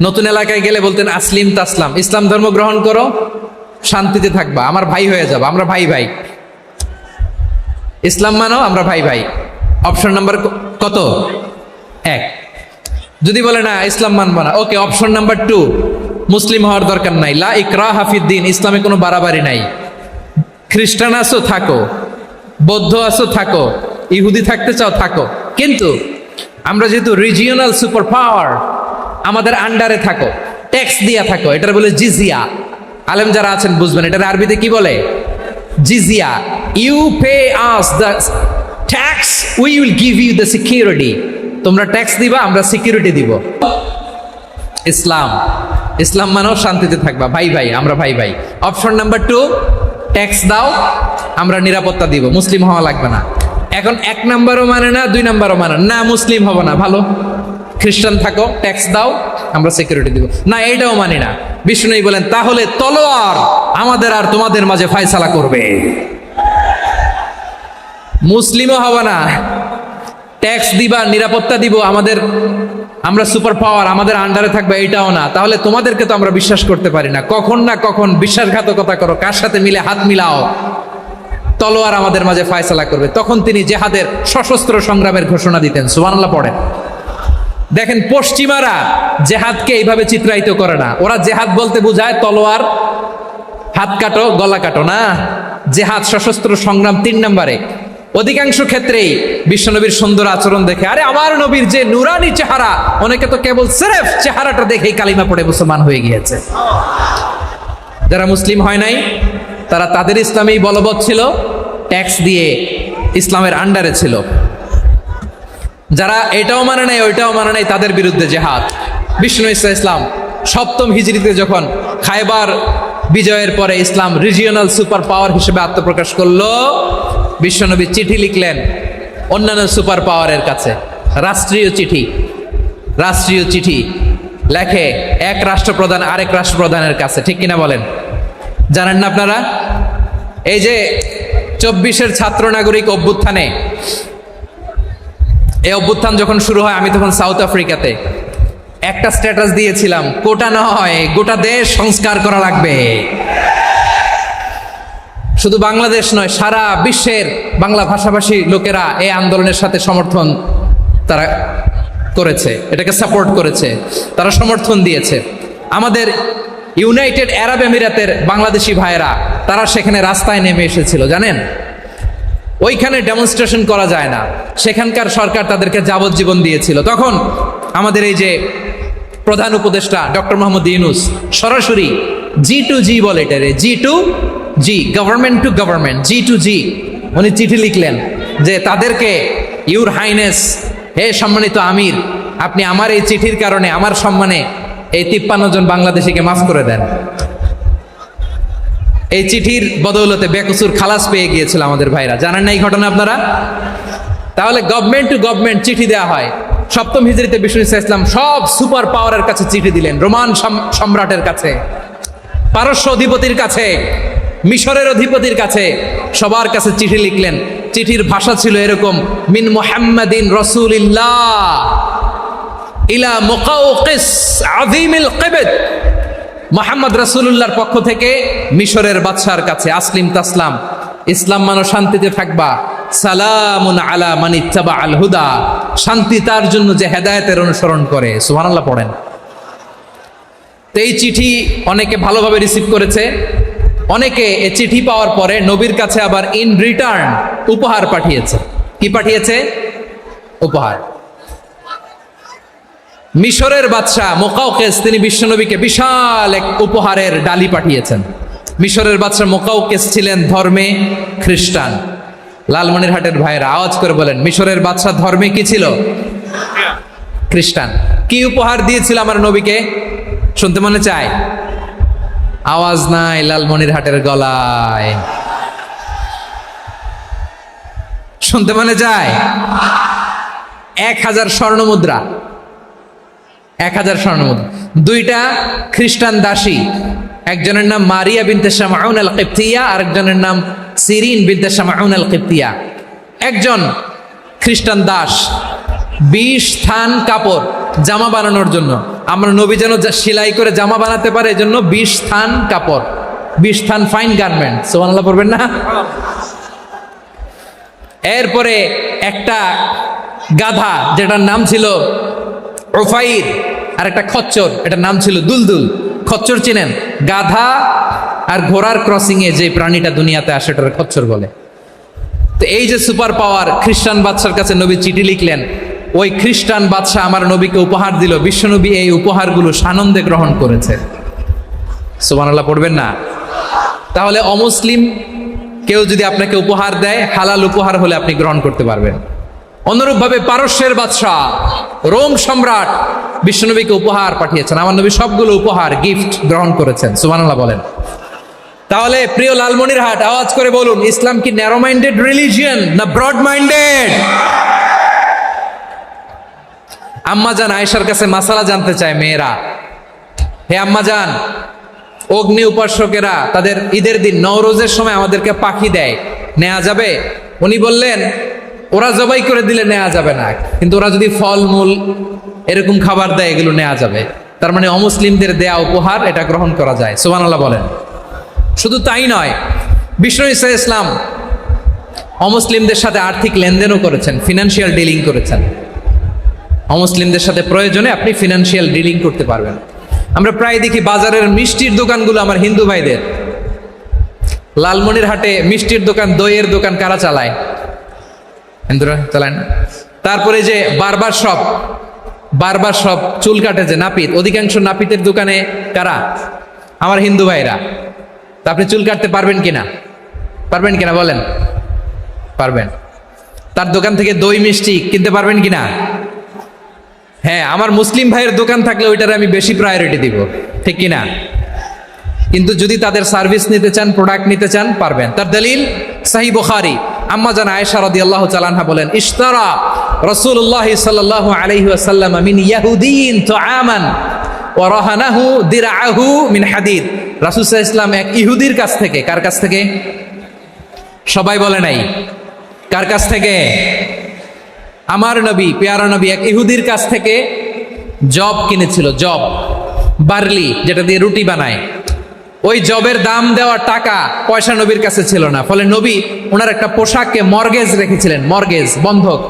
নতুন এলাকায় গেলে বলতেন আসলিম তাসলাম, ইসলাম ধর্ম গ্রহণ করো, শান্তিতে থাকবা, আমার ভাই হয়ে যাবো, আমরা ভাই ভাই। ইসলাম মানো, আমরা ভাই ভাই। অপশন নাম্বার কত? এক। যদি বলে না ইসলাম মানবো না, ওকে, অপশন নাম্বার 2, মুসলিম হওয়ার দরকার নাই, লা ইকরাহা ফিদ্দিন, ইসলামে কোনো বাড়াবাড়ি নাই। খ্রিস্টান আছো থাকো, বৌদ্ধ আছো থাকো, ইহুদি থাকতে চাও থাকো, কিন্তু আমরা যেহেতু রিজিওনাল সুপার পাওয়ার, আমাদের আন্ডারে থাকো, ট্যাক্স দিয়া থাকো, এটার বলে জিজিয়া। আলেম যারা আছেন বুঝবেন এটার আরবিতে কি বলে, জিজিয়া। You pay us the tax, we will give you the security. তোমরা ট্যাক্স দিবা, আমরা সিকিউরিটি দিব। ইসলাম, ইসলাম মানো শান্তিতে থাকবা, ভাই ভাই, আমরা ভাই ভাই। অপশন নাম্বার 2, ট্যাক্স দাও, আমরা নিরাপত্তা দিব, মুসলিম হওয়া লাগবে না। এখন 1 নাম্বারও মানে না, 2 নাম্বারও মানে না, মুসলিম হবো না, ভালো, খ্রিস্টান থাকো, ট্যাক্স দাও, আমরা সিকিউরিটি দিব না, এইটাও মানি না। বিষ্ণু বলেন তাহলে তলোয়ার আমাদের আর তোমাদের মাঝে ফয়সালা করবে। মুসলিমও হবে না, ট্যাক্স দিবা, নিরাপত্তা দিব, আমরা সুপার পাওয়ার, আমাদের আন্ডারে থাকবে, এটাও না। তাহলে তোমাদেরকে তো আমরা বিশ্বাস করতে পারি না, কখন না কখন বিশ্বাসঘাতকতা করো, কার সাথে মিলে হাত মিলাও, তলোয়ার আমাদের মাঝে ফয়সালা করবে। তখন তিনি জেহাদের সশস্ত্র সংগ্রামের ঘোষণা দিতেন। সুবহানাল্লাহ পড়েন। দেখেন পশ্চিমারা জেহাদকে এইভাবে চিত্রায়িত করে না, ওরা জেহাদ বলতে বোঝায় তলোয়ার, হাত কাটো, গলা কাটো, না, জেহাদ সশস্ত্র সংগ্রাম 3 নম্বরে। অধিকাংশ ক্ষেত্রেই বিশ্বনবীর সুন্দর আচরণ দেখে, আরে আমার নবীর যে নুরানি চেহারা, অনেকে তো কেবল সিরেফ চেহারাটা দেখেই কালিমা পড়ে মুসলমান হয়ে গিয়েছে। যারা মুসলিম হয় নাই তারা তাদের ইসলামেই বলবৎ ছিল, ট্যাক্স দিয়ে ইসলামের আন্ডারে ছিল। যারা এটাও মানে নাই ওইটাও মানে নাই, তাদের বিরুদ্ধে জেহাদ। বিষ্ণু ইসলাম 7ম হিজরিতে যখন খায়বার বিজয়ের পরে ইসলাম রিজিওনাল সুপার পাওয়ার হিসেবে আত্মপ্রকাশ করলো, বিশ্বনবী চিঠি লিখলেন অন্যান্য সুপার পাওয়ারের কাছে, রাষ্ট্রীয় চিঠি লেখে এক রাষ্ট্রপ্রধান আরেক রাষ্ট্রপ্রধানের কাছে, ঠিক কিনা বলেন? জানেন না আপনারা? এই যে 24-এর ছাত্র নাগরিক অভ্যুত্থানে, এই অভ্যুত্থান যখন শুরু হয়, আমি তখন সাউথ আফ্রিকাতে, একটা স্ট্যাটাস দিয়েছিলাম, কোটা নয় গোটা দেশ সংস্কার করা লাগবে। শুধু বাংলাদেশ নয়, সারা বিশ্বের বাংলা ভাষাভাষী লোকেরা এই আন্দোলনের সাথে সমর্থন তারা করেছে, এটাকে সাপোর্ট করেছে, তারা সমর্থন দিয়েছে। আমাদের ইউনাইটেড আরব আমিরাতের বাংলাদেশি ভাইয়েরা তারা সেখানে রাস্তায় নেমে এসেছিল, জানেন? ওইখানে ডেমনস্ট্রেশন করা যায় না, সেখানকার সরকার তাদেরকে যাবজ্জীবন দিয়েছিল। তখন আমাদের এই যে প্রধান উপদেষ্টা ডক্টর মোহাম্মদ ইউনূস সরাসরি G2G বলে, এটারে G2G, government to government, G2G, উনি চিঠি লিখলেন যে তাদেরকে, ইউর হাইনেস, হে সম্মানিত আমির, আপনি আমার এই চিঠির কারণে আমার সম্মানে এই 53 জন বাংলাদেশিকে মাফ করে দেন। এই চিঠির বদৌলতে বেকসুর খালাস পেয়ে গিয়েছিল আমাদের ভাইরা, জানেন না এই ঘটনা আপনারা? তাহলে গভর্নমেন্ট টু গভর্নমেন্ট চিঠি দেওয়া হয়। 7ম হিজরিতে বিষ্ণু ইসলাম সব সুপার পাওয়ারের কাছে চিঠি দিলেন, রোমান সম্রাটের কাছে, পারস্য অধিপতির কাছে, মিশরের অধিপতির কাছে, সবার কাছে চিঠি লিখলেন। চিঠির ভাষা ছিল এরকম, মিন মুহাম্মাদিন রাসূলিল্লাহ ইলা মুকাওকিস আযীমিল কিবত, মুহাম্মদ রাসূলুল্লাহর পক্ষ থেকে মিশরের বাদশার কাছে, আসলিম তাসলাম, ইসলাম মানো শান্তিতে থাকবা, সালামুন আলা মান ইত্তাবা আল হুদা, শান্তি তার জন্য যে হেদায়েতের অনুসরণ করে। সুবহানাল্লাহ পড়েন। তো এই চিঠি অনেকে ভালোভাবে রিসিভ করেছে, অনেকে এই চিঠি পাওয়ার পরে নবীর কাছে আবার ইন রিটার্ন উপহার পাঠিয়েছে। কি পাঠিয়েছে? উপহার। মিশরের বাদশাহ মুকাওকিস তিনি বিশ্বনবীকে বিশাল এক উপহারের ডালি পাঠিয়েছেন। মিশরের বাদশাহ মুকাওকিস ছিলেন ধর্মে খ্রিস্টান। লালমনিরহাটের ভাইয়েরা আওয়াজ করে বলেন, মিশরের বাদশাহ ধর্মে কি ছিল? খ্রিস্টান। কি উপহার দিয়েছিল আমার নবীকে? শুনতে মনে চায়? আওয়াজ নাই লালমনিরহাটের গলায়, শুনতে মনে যায়? 1000 স্বর্ণ মুদ্রা, 1000 স্বর্ণ মুদ্রা। 2টা খ্রিস্টান দাসী, একজনের নাম মারিয়া বিনতে শামাউন আল কিবতিয়া, আরেকজনের নাম সিরিন বিনতে শামাউন আল কিবতিয়া। একজন খ্রিস্টান দাস 20 থান কাপড় জামা বানানোর জন্য। আমরা নবী যেন সেলাই করে জামা বানাতে পারে এজন্য 20 থান কাপড়, 20 থান ফাইন গার্মেন্ট। সুবহানাল্লাহ পড়বেন না? এরপরে একটা গাধা যেটার নাম ছিল ওফাইর, আর একটা খচ্চর এটার নাম ছিল দুলদুল। খচ্চর চিনেন? গাধা আর ঘোড়ার ক্রসিং এ যে প্রাণীটা দুনিয়াতে আসে ওটার খচ্চর বলে। তো এই যে সুপার পাওয়ার, খ্রিস্টান বাদশার কাছে নবী চিঠি লিখলেন, ওই খ্রিস্টান বাদশা আমার নবীকে উপহার দিল। বিশ্বনবী এই উপহারগুলো সানন্দে গ্রহণ করেছে। সুবহানাল্লাহ পড়বেন না? তাহলে অমুসলিম কেউ যদি আপনাকে উপহার দেয়, হালাল উপহার হলে আপনি গ্রহণ করতে পারবেন। অনুরূপভাবে পারস্যের বাদশা, রোম সম্রাট বিশ্বনবীকে উপহার পাঠিয়েছেন। আমার নবী সবগুলো উপহার, গিফট গ্রহণ করেছেন। সুবহানাল্লাহ বলেন। তাহলে প্রিয় লালমনিরহাট, আওয়াজ করে বলুন, ইসলাম কি ন্যারো মাইন্ডেড রিলিজিয়ন না ব্রড মাইন্ডেড? আম্মাজান আয়েশার কাছে মাসালা জানতে চায় মেয়েরা, হে আম্মাজান, অগ্নি উপাসকেরা তাদের ঈদের দিন নওরোজের সময় আমাদেরকে পাখি দেয়, নেওয়া যাবে? উনি বললেন, ওরা জবাই করে দিলে নেওয়া যাবে না, কিন্তু ওরা যদি ফলমূল এরকম খাবার দেয় এগুলো নেওয়া যাবে। তার মানে অমুসলিমদের দেয়া উপহার এটা গ্রহণ করা যায়। সুবহানাল্লাহ বলেন। শুধু তাই নয়, বিষ্ণু ঈসা ইসলাম অমুসলিমদের সাথে আর্থিক লেনদেনও করেছেন, ফিনান্সিয়াল ডিলিং করেছেন। অমুসলিমদের সাথে প্রয়োজনে আপনি ফিনান্সিয়াল ডিলিং করতে পারবেন। আমরা প্রায় দেখি বাজারের মিষ্টির দোকানগুলো আমার হিন্দু ভাইদের। লালমনিরহাটে মিষ্টির দোকান, দইয়ের দোকান কারা চালায়? হিন্দুরা চালায় না? তারপরে যে বারবার শপ, চুল কাটে যে নাপিত, অধিকাংশ নাপিতের দোকানে কারা? আমার হিন্দু ভাইরা। তা আপনি চুল কাটতে পারবেন কিনা? পারবেন কিনা বলেন? পারবেন। তার দোকান থেকে দই মিষ্টি কিনতে পারবেন কিনা? হ্যাঁ, আমার মুসলিম ভাইয়ের দোকান থাকলে ওইটারে আমি বেশি প্রায়োরিটি দিব, ঠিক কিনা? কিন্তু যদি তাদের সার্ভিস নিতে চান, প্রোডাক্ট নিতে চান, পারবেন। তার দলিল সহিহ বুখারী, আম্মা জান আয়েশা রাদিয়াল্লাহু তাআলা আনহা বলেন, ইশতারা রাসূলুল্লাহ সাল্লাল্লাহু আলাইহি ওয়াসাল্লাম মিন ইয়াহুদিয়িন তুআমান ওয়া রাহানাহু দিরআহু মিন হাদিদ। রাসূল সাল্লাল্লাহু আলাইহি ওয়াসাল্লাম এক ইহুদির কাছ থেকে, কার কাছ থেকে? সবাই বলে নাই। কার কাছ থেকে? আমার নবী, পেয়ারা নবী এক ইহুদির কাছ থেকে জব কিনেছিল। জব, বার্লি, যেটা দিয়ে রুটি বানায়। ওই জবের দাম দেওয়া টাকা পয়সা নবীর কাছে ছিল না। ফলে নবী ওনার একটা পোশাককে মর্গেজ রেখেছিলেন, মর্গেজ, বন্ধক,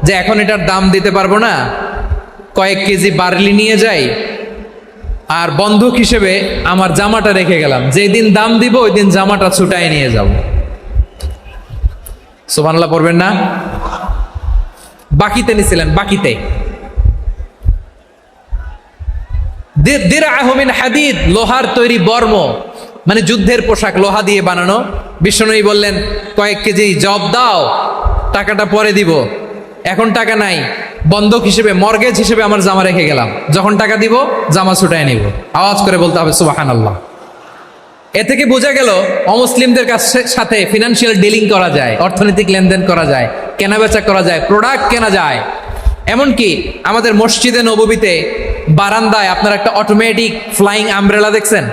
যে এখন এটার দাম দিতে পারবো না, কয়েক কেজি বার্লি নিয়ে যাই আর বন্ধক হিসেবে আমার জামাটা রেখে গেলাম, যেই দিন দাম দিব ওই দিন জামাটা ছুটাই নিয়ে যাব। সুবহানাল্লাহ পড়বেন না? বাকিতে নিছিলেন, বাকিতে। দিরআহু মিন হাদিদ, লোহার তৈরি বর্ম, মানে যুদ্ধের পোশাক, লোহা দিয়ে বানানো। বিশ্বনবী বললেন, কয়েক কেজি জব দাও, টাকাটা পরে দিব, এখন টাকা নাই, বন্ধক হিসেবে, মর্গেজ হিসেবে আমার জামা রেখে গেলাম, যখন টাকা দিব জামা ছুটায় নিব। আওয়াজ করে বলতে হবে সুবহানাল্লাহ। এ থেকে বোঝা গেল অমুসলিমদের সাথে ফিনান্সিয়াল ডিলিং করা যায়, অর্থনৈতিক লেনদেন করা যায়, কেনাবেচা করা যায়, প্রোডাক্ট কেনা যায়। এমনকি আমাদের মসজিদে নববীতে বারান্দায় আপনারা একটা অটোমেটিক ফ্লাইং আমব্রেলা দেখছেন?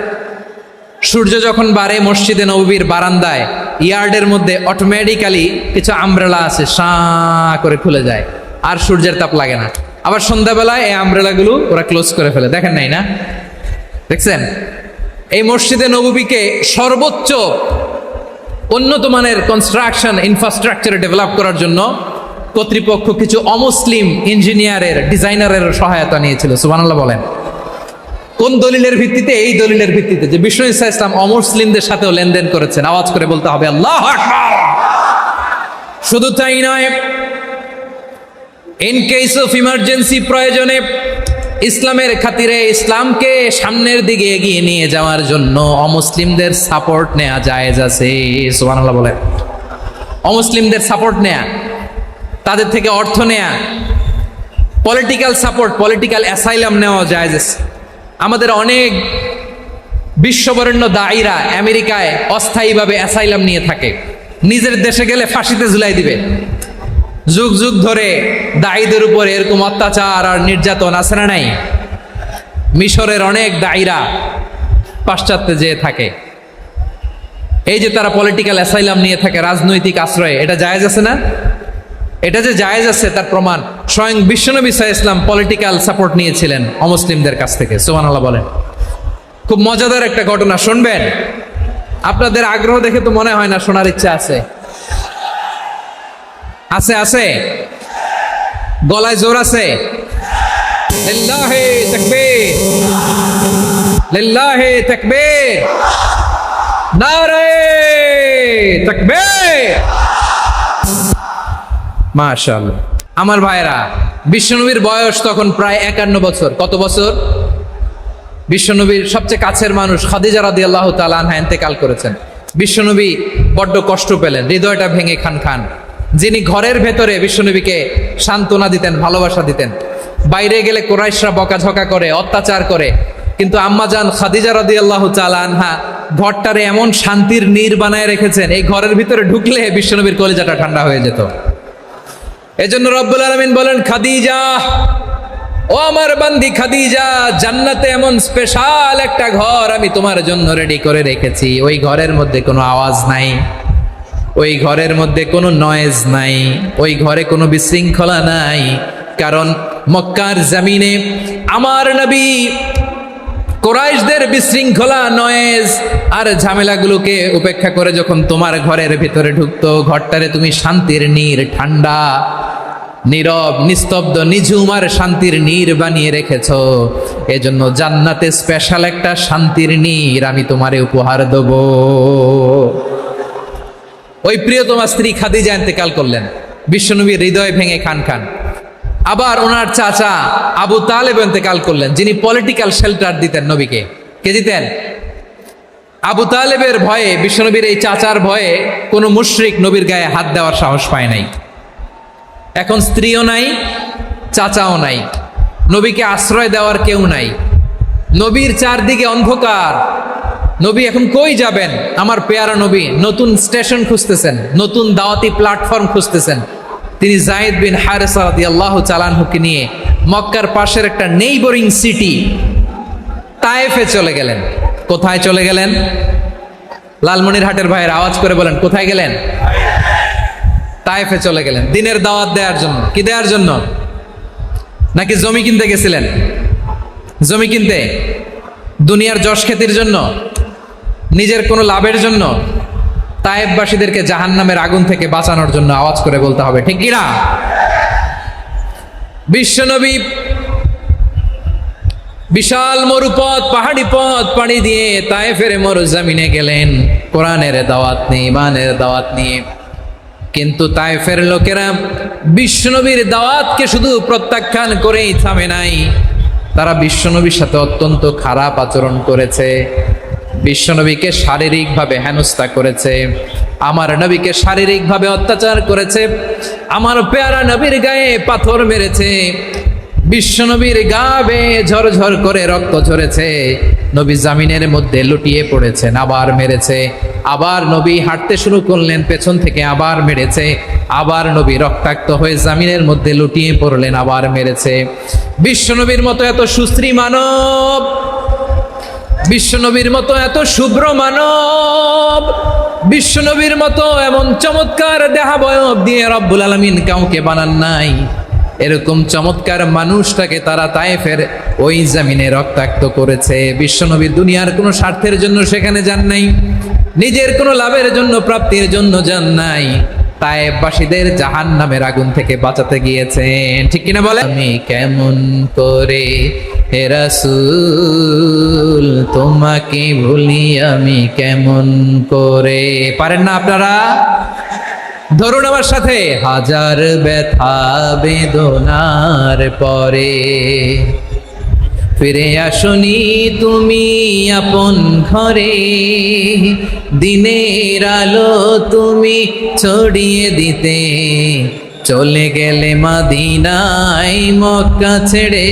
সূর্য যখন বাড়ে মসজিদে নববীর বারান্দায় ইয়ার্ডের মধ্যে অটোমেটিক্যালি কিছু আমব্রেলা আছে, সাঁ করে খুলে যায়, আর সূর্যের তাপ লাগে না। আবার সন্ধ্যাবেলায় এই আমব্রেলাগুলো ওরা ক্লোজ করে ফেলে, দেখেন নাই না? দেখছেন? এই মসজিদে নববীকে সর্বোচ্চ উন্নত মানের কনস্ট্রাকশন ইনফ্রাস্ট্রাকচারে ডেভেলপ করার জন্য কর্তৃপক্ষ কিছু অমুসলিম ইঞ্জিনিয়ারের, ডিজাইনারের সহায়তা নিয়েছিল। সুবহানাল্লাহ বলেন। কোন দলিলের ভিত্তিতে? এই দলিলের ভিত্তিতে যে বিষ্ণু ঈসা ইসলাম অমুসলিমদের সাথেও লেনদেন করেছেন। আওয়াজ করে বলতে হবে আল্লাহু আকবার। শুধু তাই নয়, ইন কেস অফ ইমার্জেন্সি, প্রয়োজনে ইসলামের খাতিরে, ইসলামকে সামনের দিকে এগিয়ে নিয়ে যাওয়ার জন্য অমুসলিমদের সাপোর্ট নেওয়া জায়েজ আছে। সুবহানাল্লাহ বলেন। অমুসলিমদের সাপোর্ট নেয়া, তাদের থেকে অর্থ নেয়া, পলিটিক্যাল সাপোর্ট, পলিটিক্যাল অ্যাসাইলাম নেওয়া জায়েজ আছে। আমাদের অনেক বিশ্ববরেণ্য দায়ীরা আমেরিকায় অস্থায়ীভাবে অ্যাসাইলাম নিয়ে থাকে, নিজের দেশে গেলে ফাঁসিতে ঝুলাই দিবে। যুগ যুগ ধরে দায়ীদের উপর এরকম অত্যাচার আর নির্যাতন আছে না নাই? মিশরের অনেক দায়ীরা পাশ্চাত্যে যেয়ে থাকে, এই যে তারা পলিটিক্যাল অ্যাসাইলাম নিয়ে থাকে, রাজনৈতিক আশ্রয়, এটা জায়েজ আছে না? এটা যে জায়েজ আছে তার প্রমাণ স্বয়ং বিশ্বনবী সাল্লাল্লাহু আলাইহি ওয়াসাল্লাম পলিটিক্যাল সাপোর্ট নিয়েছিলেন অমুসলিমদের কাছ থেকে। সুবহানাল্লাহ বলেন। খুব মজাদার একটা ঘটনা শুনবেন। আপনাদের আগ্রহ দেখে তো মনে হয় না শোনার ইচ্ছা আছে। আছে আছে, গলায় জোর আছে। লিল্লাহি তাকবীর, লিল্লাহি তাকবীর, নারে তাকবীর। মাশাআল্লাহ। আমার ভাইরা, বিশ্বনবীর বয়স তখন প্রায় 51 বছর। কত বছর? বিশ্বনবীর সবচেয়ে কাছের মানুষ খাদিজা রাদিয়াল্লাহু তাআলা আনহা ইন্তেকাল করেছেন। বিশ্বনবী বড্ড কষ্ট পেলেন, হৃদয়টা ভেঙে খান খান। যিনি ঘরের ভেতরে বিশ্বনবীকে সান্ত্বনা দিতেন, ভালোবাসা দিতেন, বাইরে গেলে কুরাইশরা বকাঝকা করে, অত্যাচার করে, কিন্তু আম্মাজান খাদিজা রাদিয়াল্লাহু তাআলা আনহা ঘরটারে এমন শান্তির নীড় বানায় রেখেছেন, এই ঘরের ভিতরে ঢুকলে বিশ্বনবীর কলিজাটা ঠান্ডা হয়ে যেত। এজন্য রব্বুল আলামিন বলেন, খাদিজা, ও আমার বান্দি খাদিজা, জান্নাতে এমন স্পেশাল একটা ঘর আমি তোমার জন্য রেডি করে রেখেছি। ওই ঘরের মধ্যে কোনো আওয়াজ নাই, ওই ঘরের মধ্যে কোনো নয়েজ নাই, ওই ঘরে কোনো বিশৃঙ্খলা নাই। কারণ মক্কার জমিনে আমার নবী কুরাইশদের বিশৃঙ্খলা, নয়েজ আর ঝামেলাগুলোকে উপেক্ষা করে যখন তোমার ঘরের ভিতরে ঢুকতো, ঘরটারে তুমি শান্তির নীড়, ঠান্ডা, নীরব, নিস্তব্ধ, নিঝুম আর শান্তির নীড় বানিয়ে রেখেছো। এজন্য জান্নাতে স্পেশাল একটা শান্তির নীড় আমি তোমারে উপহার দেব। ওই প্রিয়তমা স্ত্রী খাদিজা ইন্তেকাল করলেন, বিশ্বনবীর হৃদয় ভেঙে খান খান। আবার ওনার চাচা আবু তালেব ইন্তেকাল করলেন, যিনি পলিটিক্যাল শেল্টার দিতেন নবীকে। কে দিতেন? আবু তালেবের ভয়ে, বিশ্বনবীর এই চাচার ভয়ে কোনো মুশরিক নবীর গায়ে হাত দেওয়ার সাহস পায় নাই। এখন স্ত্রীও নাই, চাচাও নাই, নবীকে আশ্রয় দেওয়ার কেউ নাই, নবীর চারদিকে অন্ধকার। নবী এখন কই যাবেন? আমার পেয়ারা নবী নতুন স্টেশন খুঁজতেছেন, নতুন দাওয়াতি প্ল্যাটফর্ম খুঁজতেছেন। তিনি যায়েদ বিন হারেসা রাদিয়াল্লাহু তাআলা আনহুকে নিয়ে মক্কার পাশের একটা নেইবরিং সিটি তায়েফে চলে গেলেন। কোথায় চলে গেলেন? লালমনিরহাটের ভাইয়ের আওয়াজ করে বলেন, কোথায় গেলেন? তায়েফে চলে গেলেন দিনের দাওয়াত দেওয়ার জন্য। কি দেওয়ার জন্য? নাকি জমি কিনতে গেছিলেন? জমি কিনতে, দুনিয়ার যশ খ্যাতির জন্য, নিজের কোনো লাভের জন্য? তায়েফবাসীদেরকে জাহান্নামের আগুন থেকে বাঁচানোর জন্য। আওয়াজ করে বলতে হবে, ঠিক কি না? বিশ্বনবী বিশাল মরুপথ, পাহাড়ি পথ পাড়ি দিয়ে তায়েফের মরুজমিনে গেলেন কোরআনের দাওয়াত নিয়ে, ইমানের দাওয়াত নিয়ে। কিন্তু তায়েফের লোকেরা বিশ্বনবীর দাওয়াতকে শুধু প্রত্যাখ্যান করেই থামে নাই, তারা বিশ্বনবীর সাথে অত্যন্ত খারাপ আচরণ করেছে, বিশ্বনবীকে শারীরিকভাবে হেনস্থা করেছে, আমার নবীকে শারীরিকভাবে অত্যাচার করেছে, আমার পেয়ারা নবীর গায়ে পাথর মেরেছে, বিশ্বনবীর গা বেয়ে ঝরঝর করে রক্ত ঝরেছে, নবী জামিনের মধ্যে লুটিয়ে পড়েছেন, আবার মেরেছে, আবার নবী হাঁটতে শুরু করলেন, পেছন থেকে আবার মেরেছে, আবার নবী রক্তাক্ত হয়ে জামিনের মধ্যে লুটিয়ে পড়লেন, আবার মেরেছে। বিশ্বনবীর মতো এত সুশ্রী মানব, বিশ্বনবীর মতো এত শুভ্র মানব, বিশ্বনবীর মতো এমন চমৎকার দেহাবয়ব দিয়ে রব্বুল আলামিন কাউকে বানান নাই। এরকম চমৎকার মানুষটাকে তারা তায়েফের ওই জমিনে রক্তাক্ত করেছে। বিশ্বনবী দুনিয়ার কোনো স্বার্থের জন্য সেখানে যান নাই, নিজের কোনো লাভের জন্য, প্রাপ্তির জন্য যান নাই, তায়েফবাসীদের জাহান্নামের আগুন থেকে বাঁচাতে গিয়েছেন। ঠিক কিনা বলে? আমি কেমন করে হে রাসূল তোমাকে ভুলি, আমি কেমন করে। পারেন না আপনারা? ধরুন আমার সাথে, হাজার ব্যথা বেদনার পরে ফিরে আসনি তুমি আপন ঘরে, দিনের আলো তুমি ছড়িয়ে দিতে চলে গেলে মদিনায় মক্কা ছেড়ে।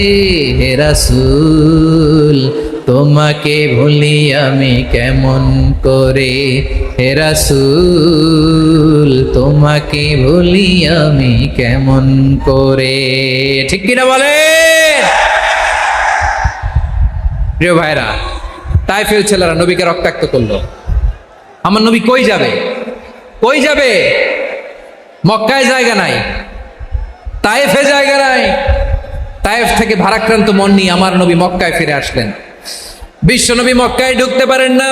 হে রাসূল তোমাকে ভুলি আমি কেমন করে, হে রাসূল তোমাকে ভুলি আমি কেমন করে। ঠিক কিনা বলে? প্রিয় ভাইরা, তায়েফের ছেলেরা নবীকে রক্তাক্ত করলো। আমার নবী কই যাবে? কই যাবে? মক্কায় জায়গা নাই, তায়েফে জায়গা নাই। তায়েফ থেকে ভারাক্রান্ত মন নিয়ে আমার নবী মক্কায় ফিরে আসলেন। বিশ্ব নবী মক্কায় ঢুকতে পারেন না।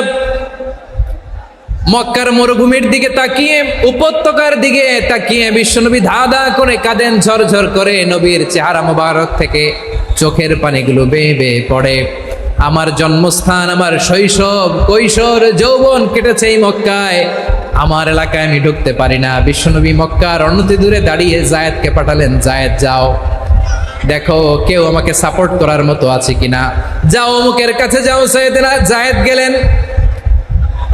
মক্কার মরুভূমির দিকে তাকিয়ে, উপত্যকার দিকে তাকিয়ে বিশ্বনবী ধা ধা করে কাঁদেন, ঝরঝর করে। নবীর চেহারা মোবারক থেকে চোখের পানিগুলো বেয়ে বেয়ে পড়ে। আমার জন্মস্থান, আমার শৈশব, কৈশোর, যৌবন কেটেছে এই মক্কায়। আমার এলাকায় আমি ঢুকতে পারি না। বিশ্বনবী মক্কার অনতি দূরে দাঁড়িয়ে জায়েদকে পাঠালেন, জায়েদ যাও দেখো কেউ আমাকে সাপোর্ট করার মতো আছে কিনা, যাও অমুকের কাছে যাও। জায়েদ গেলেন,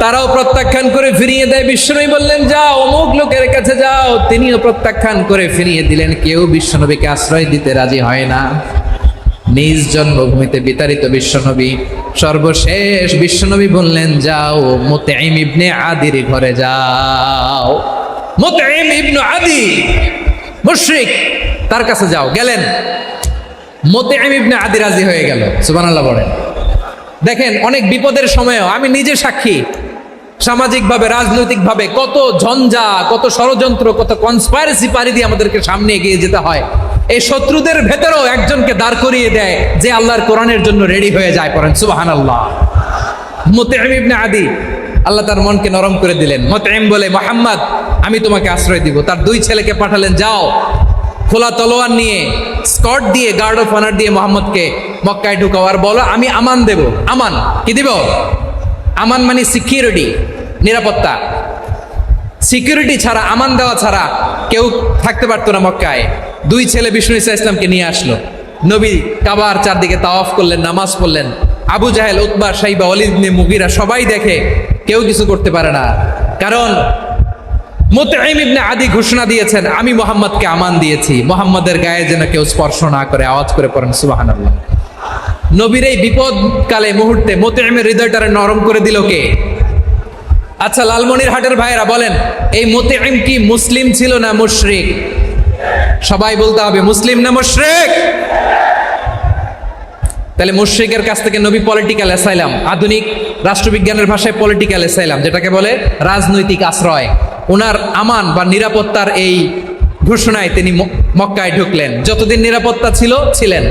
তারাও প্রত্যাখ্যান করে ফিরিয়ে দেয়। বিশ্বনবী বললেন যাও অমুক লোকের কাছে যাও, তিনিও প্রত্যাখ্যান করে ফিরিয়ে দিলেন। কেউ বিশ্বনবীকে আশ্রয় দিতে রাজি হয় না। নিজ জন্মভূমিতে বিতাড়িত বিশ্বনবী, সর্বশেষ বিশ্বনবী বললেন যাও মুতঈম ইবনে আদির ঘরে যাও। মুতঈম ইবনে আদি মুশরিক, তার কাছে যাও। গেলেন, মুতঈম ইবনে আদি রাজি হয়ে গেল। সুবহানাল্লাহ বলেন। দেখেন, অনেক বিপদের সময়ও আমি নিজে সাক্ষী, সামাজিকভাবে রাজনৈতিকভাবে কত ঝঞ্ঝা, কত ষড়যন্ত্র, কত কনস্পাইরেসি পাড়ি দিয়ে আমাদেরকে সামনে এগিয়ে যেতে হয়। এই শত্রুদের ভেতরেও একজনকে দাঁড় করিয়ে দেয় যে আল্লাহর কোরআনের জন্য রেডি হয়ে যায়। পড়েন সুবহানাল্লাহ। মুতঈম ইবনে আদি, আল্লাহ তার মনকে নরম করে দিলেন। মুতঈম বলে, মুহাম্মদ আমি তোমাকে আশ্রয় দিব। তার দুই ছেলেকে পাঠালেন, যাও খোলা তলোয়ার নিয়ে, স্কট দিয়ে, গার্ড অফ অনার দিয়ে মোহাম্মদকে মক্কায় ঢুকাও, আর বলো আমি আমান দেব। আমান কি দিব? আমান মানে সিকিউরিটি, নিরাপত্তা। সিকিউরিটি ছাড়া, আমান দেওয়া ছাড়া কেউ থাকতে পারতো না মক্কায়। দুই ছেলে বিষ্ণু ইসা ইসলামকে নিয়ে আসলো। নবী কাবার চারদিকে তাওয়াফ করলেন, নামাজ পড়লেন। আবু জাহেল, উতবা, শাইবা, ওয়ালিদ ইবনে মুগীরা সবাই দেখে, কেউ কিছু করতে পারে না। কারণ মুতঈম ইবনে আদি ঘোষণা দিয়েছেন আমি মুহাম্মদকে আমান দিয়েছি, মুহাম্মদের গায়ে যেন কেউ স্পর্শ না করে। আওয়াজ করে পড়েন সুবহানাল্লাহ। নবীর এই বিপদকালে মুহূর্তে মুতঈমের হৃদয়টারে নরম করে দিল কে? আচ্ছা, লালমনিরহাটের ভাইয়েরা বলেন, এই মুতঈম কি মুসলিম ছিল না মুশরিক? সবাই বলতে হবে মুসলিম না মুশরিক? তাহলে মুশরিকের কাছ থেকে নবী পলিটিক্যাল অ্যাসাইলাম, আধুনিক রাষ্ট্রবিজ্ঞানের ভাষায় পলিটিক্যাল অ্যাসাইলাম, যেটাকে বলে রাজনৈতিক আশ্রয়, ওনার আমান বা নিরাপত্তার এই ঘোষণায় তিনি মক্কায় ঢুকলেন। যতদিন নিরাপত্তা ছিলেন।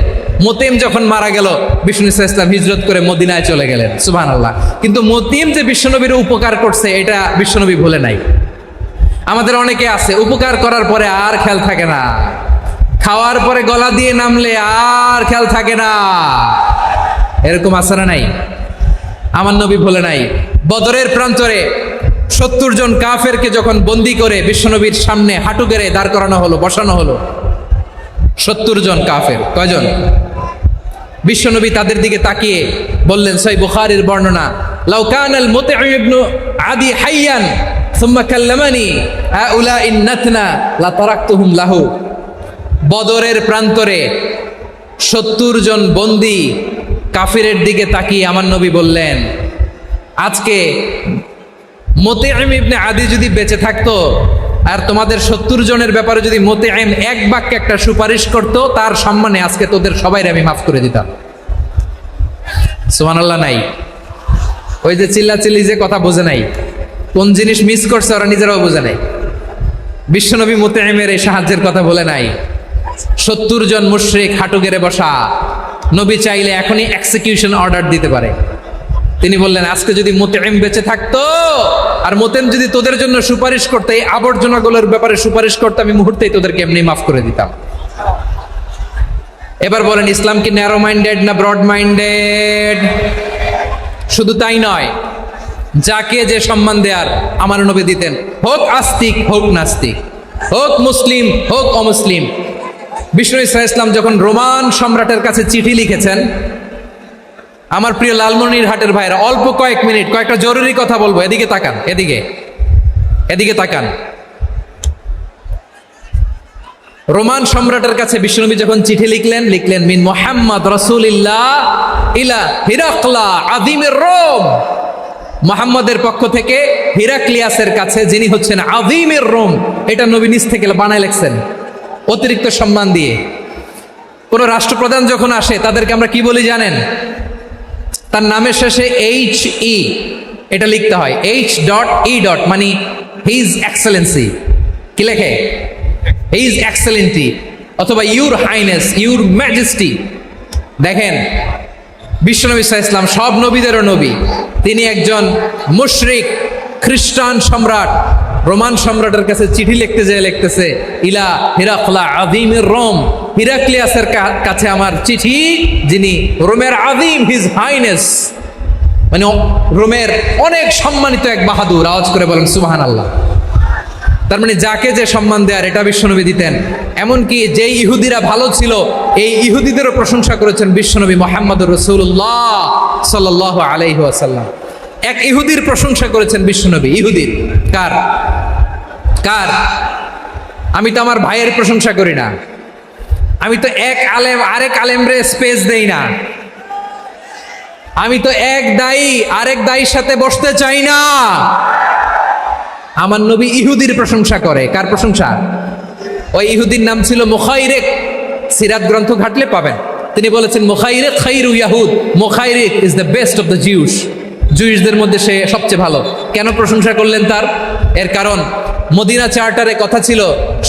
মুতঈম যখন মারা গেল, বিষ্ণু ইসলাম হিজরত করে মদিনায় চলে গেলেন। সুবহানাল্লাহ। কিন্তু মুতঈম যে বিশ্বনবীর উপকার করছে এটা বিশ্বনবী ভুলে নাই। আমাদের অনেকে আছে উপকার করার পরে আর খেয়াল থাকে না, খাওয়ার পরে গলা দিয়ে নামলে আর খেয়াল থাকে না। এরকম আছে না নাই? আমার নবী ভুলে নাই। বদরের প্রান্তরে 70 জন কাফেরকে যখন বন্দি করে বিশ্বনবীর সামনে হাঁটু গেড়ে দাঁড় করানো হলো, বসানো হলো, 70 জন কাফের। কয়জন? বিশ্বনবী তাদের দিকে তাকিয়ে বললেন, সহিহ বুখারীর বর্ণনা, লাউ কানাল মুতঈম ইবনে আদি হাইয়ান সুম্মা কাল্লামানি হাউলাই নাতনা লা তারাকতুহুম লাহু। বদরের প্রান্তরে 70 জন বন্দি কাফিরের দিকে তাকিয়ে আমার নবী বললেন, আজকে মুতঈম ইবনে আদি যদি বেঁচে থাকতো আর তোমাদের 70 জনের ব্যাপারে যদি মুতঈম এক বাক্যে একটা সুপারিশ করতো, তার সম্মানে আজকে তোদের সবাইকে আমি মাফ করে দিতাম। সুবহানাল্লাহ নাই? ওই যে চিল্লাচিল্লি যে কথা বোঝে নাই, কোন জিনিস মিস করছে ওরা নিজেরাও বোঝে নাই। বিশ্বনবী মুতঈমের এই সাহায্যের কথা বলে নাই। 70 জন মুশরিক হাঁটু গেড়ে বসা, নবী চাইলে এখনই এক্সিকিউশন অর্ডার দিতে পারে। তিনি বললেন, আজকে যদি মুতঈম বেঁচে থাকতো আর মুতঈম যদি তোদের জন্য সুপারিশ করতে, এই আবর্জনাগুলোর ব্যাপারে সুপারিশ করতে, আমি মুহূর্তেই তোদেরকে এমনি মাফ করে দিতাম। এবার বলেন, ইসলাম কি ন্যারো মাইন্ডেড না ব্রড মাইন্ডেড? শুধু তাই নয়, যাকে যে সম্মান দেয়ার আমার নবী দিতেন, হোক আস্তিক হোক নাস্তিক, হোক মুসলিম হোক অমুসলিম। বিষ্ণু ইসলাম যখন রোমান সম্রাটের কাছে চিঠি লিখেছেন, আমার প্রিয় লালমনিরহাটের ভাইরা, অল্প কয়েক মিনিট কয়েকটা জরুরি কথা বলবো। এদিকে তাকান, এদিকে তাকান। রোমান সম্রাটের কাছে বিশ্বনবী যখন চিঠি লিখলেন মিন মুহাম্মদ রাসূলিল্লাহ ইলা হিরাকলা আযীমির রোম। মুহাম্মদের পক্ষ থেকে হিরাক্লিয়াসের কাছে, যিনি হচ্ছেন আযীমির রোম। এটা নবী নিজ থেকে বানায় লিখছেন অতিরিক্ত সম্মান দিয়ে। কোন রাষ্ট্রপ্রধান যখন আসে তাদেরকে আমরা কি বলি জানেন? তার নামের শেষে HE এটা লিখতে হয়। H.E. মানে হিজ এক্সেলেন্সি। কি লেখে? His Excellency. অথবা ইউর হাইনেস, ইউর ম্যাজেস্টি। দেখেন বিশ্বনবী সাল্লাল্লাহু আলাইহি ওয়াসাল্লাম সব নবীদেরও নবী, তিনি একজন মুশরিক খ্রিস্টান সম্রাট, রোমান সম্রাটের কাছে চিঠি লিখতে যেয়ে লিখতেছে, ইলা হিরাকলা আযীমির রোম, হিরাক্লিয়াসের কাছে আমার চিঠি, যিনি রোমের আযীম, হিজ হাইনেস, মানে রোমের অনেক সম্মানিত এক বাহাদুর। আওয়াজ করে বলেন সুবহানাল্লাহ। তার মানে যাকে যে সম্মান দেয়ার এটা বিশ্বনবী দিতেন। এমনকি যেই ইহুদিরা ভালো ছিল এই ইহুদিদেরও প্রশংসা করেছেন বিশ্বনবী মুহাম্মদুর রাসূলুল্লাহ সাল্লাল্লাহু আলাইহি ওয়াসাল্লাম। এক ইহুদির প্রশংসা করেছেন বিশ্বনবী। ইহুদির কার? কার? আমি তো আমার ভাইয়ের প্রশংসা করি না, আমি তো এক আলেম আরেক আলেমরে স্পেস দেই না, আমি তো এক দায়ী আরেক দায়ীর সাথে বসতে চাই না। আমার নবী ইহুদির প্রশংসা করে। কার প্রশংসা? ওই ইহুদির নাম ছিল মুখাইরিক। সিরাত গ্রন্থ ঘাটলে পাবেন। তিনি বলেছেন মুখাইরিক খাইরু ইয়াহুদ, Mukhayriq is the best of the Jews. জুইশদের মধ্যে সে সবচেয়ে ভালো। কেন প্রশংসা করলেন তার? এর কারণ মদিনা চার্টারে কথা ছিল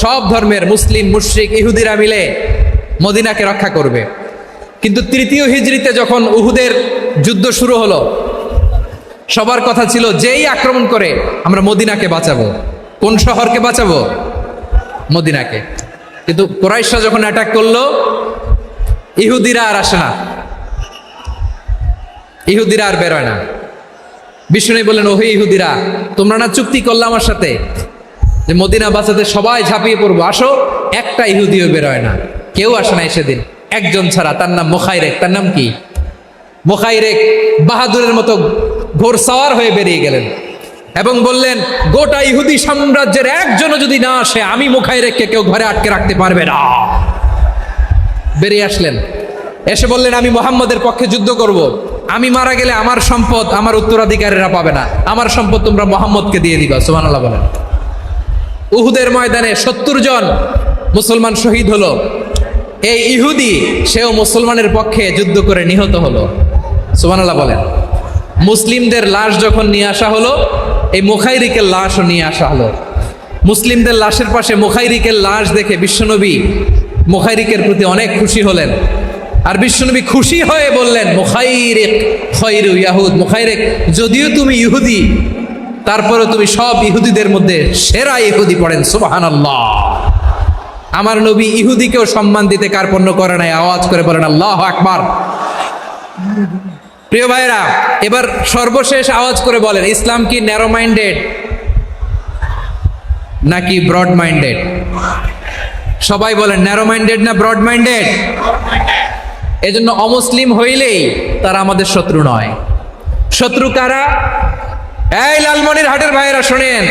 সব ধর্মের মুসলিম, মুশরিক, ইহুদিরা মিলে মদিনাকে রক্ষা করবে। কিন্তু তৃতীয় হিজরিতে যখন উহুদের যুদ্ধ শুরু হলো, সবার কথা ছিল যেই আক্রমণ করে আমরা মদিনাকে বাঁচাবো। কোন শহরকে বাঁচাবো? মদিনাকে। কিন্তু কুরাইশরা যখন অ্যাটাক করলো, ইহুদিরা আর আসে না, ইহুদিরা আর বেরোয় না। বিষ্ণু বললেন, ওহে ইহুদিরা, তোমরা না চুক্তি করলে আমার সাথে যে মদিনা বাঁচাতে সবাই ঝাঁপিয়ে পড়বো, আসো। একটা ইহুদিও বেরোয় না, কেউ আসে না সেদিন, একজন ছাড়া। তার নাম মুখাইরেক। তার নাম কি? মুখাইরেক বাহাদুরের মতো ঘোড়সাওয়ার হয়ে বেরিয়ে গেলেন এবং বললেন, গোটা ইহুদি সাম্রাজ্যের একজনও যদি না আসে, আমি মুখাইরেককে কেউ ঘরে আটকে রাখতে পারবে না। বেরিয়ে আসলেন, এসে বললেন, আমি মুহাম্মদের পক্ষে যুদ্ধ করব। আমি মারা গেলে আমার সম্পদ আমার উত্তরাধিকারীরা পাবে না, আমার সম্পদ তোমরা মুহাম্মদকে দিয়ে দিবা। সুবহানাল্লাহ বলেন। উহুদের ময়দানে 70 জন মুসলমান শহীদ হলো। এই ইহুদি সেও মুসলমানের পক্ষে যুদ্ধ করে নিহত হলো। সুবহানাল্লাহ বলেন। মুসলিমদের লাশ যখন নিয়ে আসা হলো, এই মুখাইরিকের লাশও নিয়ে আসা হলো। মুসলিমদের লাশের পাশে মুখাইরিকের লাশ দেখে বিশ্বনবী মুখাইরিকের প্রতি অনেক খুশি হলেন। আর বিশ্বনবী খুশি হয়ে বললেন, মুখাইরিক খায়রু ইয়াহুদ, মুখাইরিক যদিও তুমি ইহুদি, তারপরে তুমি সব ইহুদিদের মধ্যে সেরা ইহুদি। পড়েন সুবহানাল্লাহ। আমার নবী ইহুদিকেও সম্মান দিতে কার্পণ্য করে নাই। আওয়াজ করে বলেন আল্লাহু আকবার। প্রিয় ভাইরা, এবার সর্বশেষ আওয়াজ করে বলেন, ইসলাম কি ন্যারো মাইন্ডেড নাকি ব্রড মাইন্ডেড? সবাই বলেন, ন্যারো মাইন্ডেড না ব্রড মাইন্ডেড? এজন্য অমুসলিম হইলেই তারা আমাদের শত্রু নয়। শত্রু কারা? এই লালমনির হাটের ভাইয়েরা শোনেন,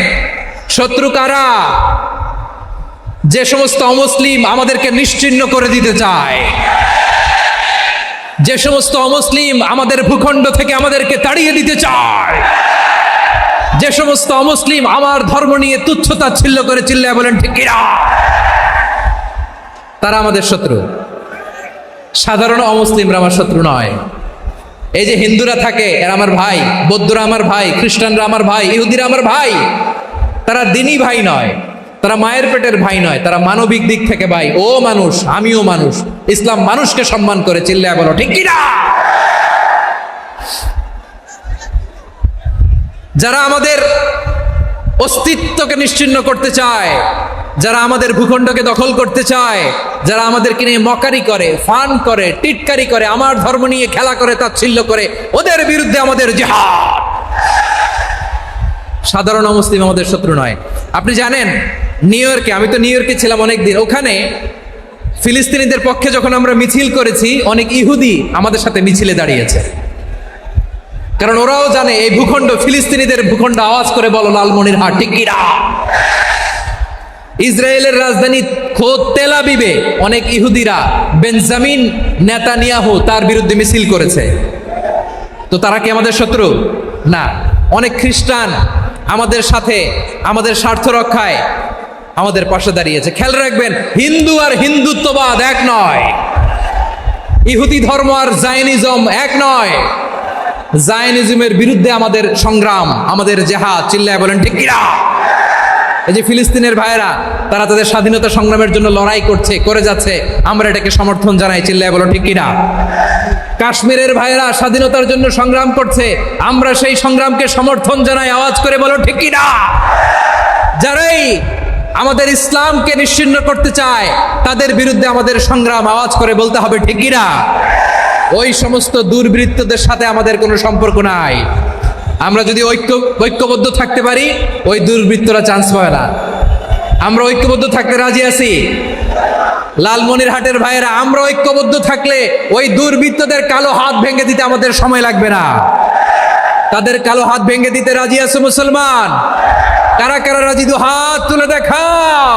শত্রু কারা? যে সমস্ত অমুসলিম আমাদেরকে নিশ্চিহ্ন করে দিতে চায়, যে সমস্ত অমুসলিম আমাদের ভূখণ্ড থেকে আমাদেরকে তাড়িয়ে দিতে চায়, যে সমস্ত অমুসলিম আমার ধর্ম নিয়ে তুচ্ছতাচ্ছিল্য করে চিল্লায় বলেন ঠিক কিনা, তারা আমাদের শত্রু। সাধারণ অমুসলিমরা আমার শত্রু নয়। এই যে হিন্দুরা থাকে, এরা আমার ভাই, বৌদ্ধরা আমার ভাই, খ্রিস্টানরা আমার ভাই, ইহুদিরা আমার ভাই। তারা দিনই ভাই নয়, তারা মায়ের পেটের ভাই নয়, তারা মানবিক দিক থেকে ভাই। ও মানুষ, আমিও মানুষ। ইসলাম মানুষকে সম্মান করে, চিল্লায় বলো ঠিক কিনা। যারা আমাদের অস্তিত্বকে নিশ্চিহ্ন করতে চায়, যারা আমাদের ভূখণ্ডকে দখল করতে চায়, যারা আমাদেরকে নিয়ে মকারি করে, ফান করে, টিটকারি করে, আমার ধর্ম নিয়ে খেলা করে, তাচ্ছিল্য করে, ওদের বিরুদ্ধে আমাদের জিহাদ। সাধারণ মুসলিম আমাদের শত্রু নয়। আপনি জানেন নিউ ইয়র্কে, আমি তো নিউ ইয়র্কে ছিলাম অনেকদিন, ওখানে ফিলিস্তিনিদের পক্ষে যখন আমরা মিছিল করেছি, অনেক ইহুদি আমাদের সাথে মিছিলে দাঁড়িয়েছে। কারণ ওরাও জানে এই ভূখণ্ড ফিলিস্তিনিদের ভূখণ্ড। আওয়াজ করে বলো লালমনির হাট ঠিক কিনা। ইসরায়েলের রাজধানী খোদ তেল আবিবে অনেক ইহুদিরা বেঞ্জামিন নেতানিয়াহু তার বিরুদ্ধে মিছিল করেছে। তো তারা কি আমাদের শত্রু? না। অনেক খ্রিস্টান আমাদের সাথে আমাদের স্বার্থ রক্ষায় আমাদের পাশে দাঁড়িয়েছে। খেয়াল রাখবেন, হিন্দু আর হিন্দুত্ববাদ এক নয়, ইহুদি ধর্ম আর জায়নিজম এক নয়। জায়নিজমের বিরুদ্ধে আমাদের সংগ্রাম, আমাদের জেহাদ, চিল্লায় বলেন ঠিক কিনা। এই যে ফিলিস্তিনের ভাইয়েরা, তারা তাদের স্বাধীনতা সংগ্রামের জন্য লড়াই করছে, করে যাচ্ছে, আমরা এটাকে সমর্থন জানাই, চিল্লায় বলো ঠিক কিনা? কাশ্মীরের ভাইয়েরা স্বাধীনতার জন্য সংগ্রাম করছে, আমরা সেই সংগ্রামকে সমর্থন জানাই, আওয়াজ করে বলো ঠিক কিনা? যারাই আমাদের ইসলামকে নিশ্চিহ্ন করতে চায় তাদের বিরুদ্ধে আমাদের সংগ্রাম, আওয়াজ করে বলতে হবে ঠিক কিনা? ওই সমস্ত দুর্বৃত্তদের সাথে আমাদের কোনো সম্পর্ক নাই। আমরা যদি ঐক্যবদ্ধ থাকতে পারি, ওই দুর্বৃত্তরা চান্স পাবে না। আমরা ঐক্যবদ্ধ থাকতে রাজি আছি। লালমনিরহাটের ভাইয়েরা, আমরা ঐক্যবদ্ধ থাকলে ওই দুর্বৃত্তদের কালো হাত ভেঙে দিতে আমাদের সময় লাগবে না। তাদের কালো হাত ভেঙে দিতে রাজি আছে মুসলমান? কারা কারা রাজি? দু হাত তুলে দেখাও।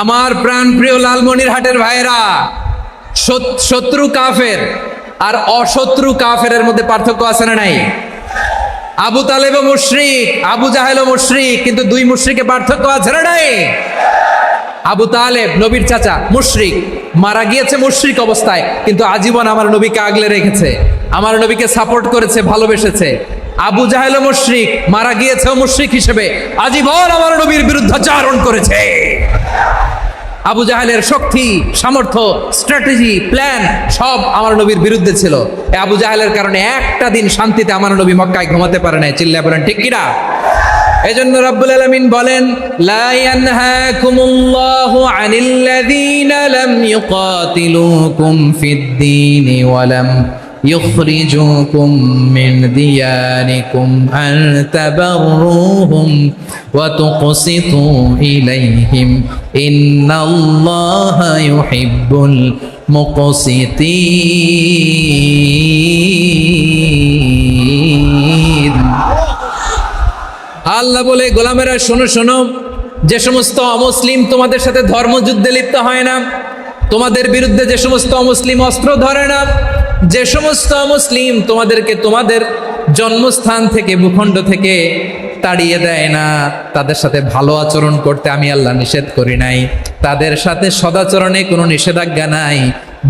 আমার প্রাণ প্রিয় লালমনিরহাটের ভাইয়েরা, শত্রু কাফের আর অশত্রু কাফেরের মধ্যে পার্থক্য আছে না নাই? আবু তালেবও মুশরিক, আবু জাহেলও মুশরিক, কিন্তু দুই মুশরিকে পার্থক্য আছে না নাই? আবু তালেব নবীর চাচা, মুশরিক, মারা গিয়েছে মুশরিক অবস্থায়, কিন্তু আজীবন আমার নবীকে আগলে রেখেছে, আমার নবীকে সাপোর্ট করেছে, ভালোবেসেছে। আবু জাহেলও মুশরিক, মারা গিয়েছেও মুশরিক হিসেবে, আজীবন আমার নবীর বিরুদ্ধাচরণ করেছে। আবু জাহেলের শক্তি, সামর্থ্য, স্ট্র্যাটেজি, প্ল্যান সব আমার নবীর বিরুদ্ধে ছিল। এই আবু জাহেলের কারণে একটা দিন শান্তিতে আমার নবী মক্কায় ঘুমাতে পারে নাই, চিল্লায় বলেন ঠিক কিনা? এজন্য রব্বুল আলামিন বলেন, লা ইয়ানহাকুমুল্লাহু আনিল্লাযীনা লাম ইউকাতিলুকুম ফিদ-দীনি ওয়া লাম يخرجوكم من دياركم أن تبروهم وتقسطوا إليهم إن الله يحب المقسطين। আল্লাহ বলে, গোলামেরা শোনো শোনো, যে সমস্ত অমুসলিম তোমাদের সাথে ধর্মযুদ্ধে লিপ্ত হয় না, তোমাদের বিরুদ্ধে যে সমস্ত অমুসলিম অস্ত্র ধরে না, যে সমস্ত মুসলিম তোমাদেরকে তোমাদের জন্মস্থান থেকে, ভূখণ্ড থেকে তাড়িয়ে দেয় না, তাদের সাথে ভালো আচরণ করতে আমি আল্লাহ নিষেধ করি নাই। তাদের সাথে সদাচরণে কোনো নিষেধাজ্ঞা নাই,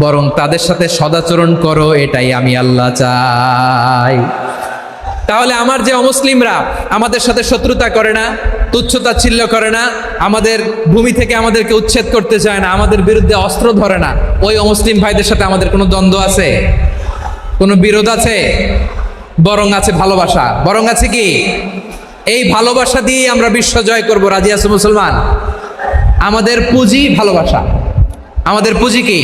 বরং তাদের সাথে সদাচরণ করো, এটাই আমি আল্লাহ চাই। তাহলে আমার যে অমুসলিমরা আমাদের সাথে শত্রুতা করে না, তুচ্ছতাচ্ছিল্য করে না, আমাদের ভূমি থেকে আমাদেরকে উচ্ছেদ করতে চায় না, আমাদের বিরুদ্ধে অস্ত্র ধরে না, ওই অমুসলিম ভাইদের সাথে আমাদের কোনো দ্বন্দ্ব আছে? কোনো বিরোধ আছে? বরং আছে ভালোবাসা। বরং আছে কি? এই ভালোবাসা দিয়ে আমরা বিশ্ব জয় করব। রাজি আছে মুসলমান? আমাদের পুঁজি ভালোবাসা। আমাদের পুঁজি কি?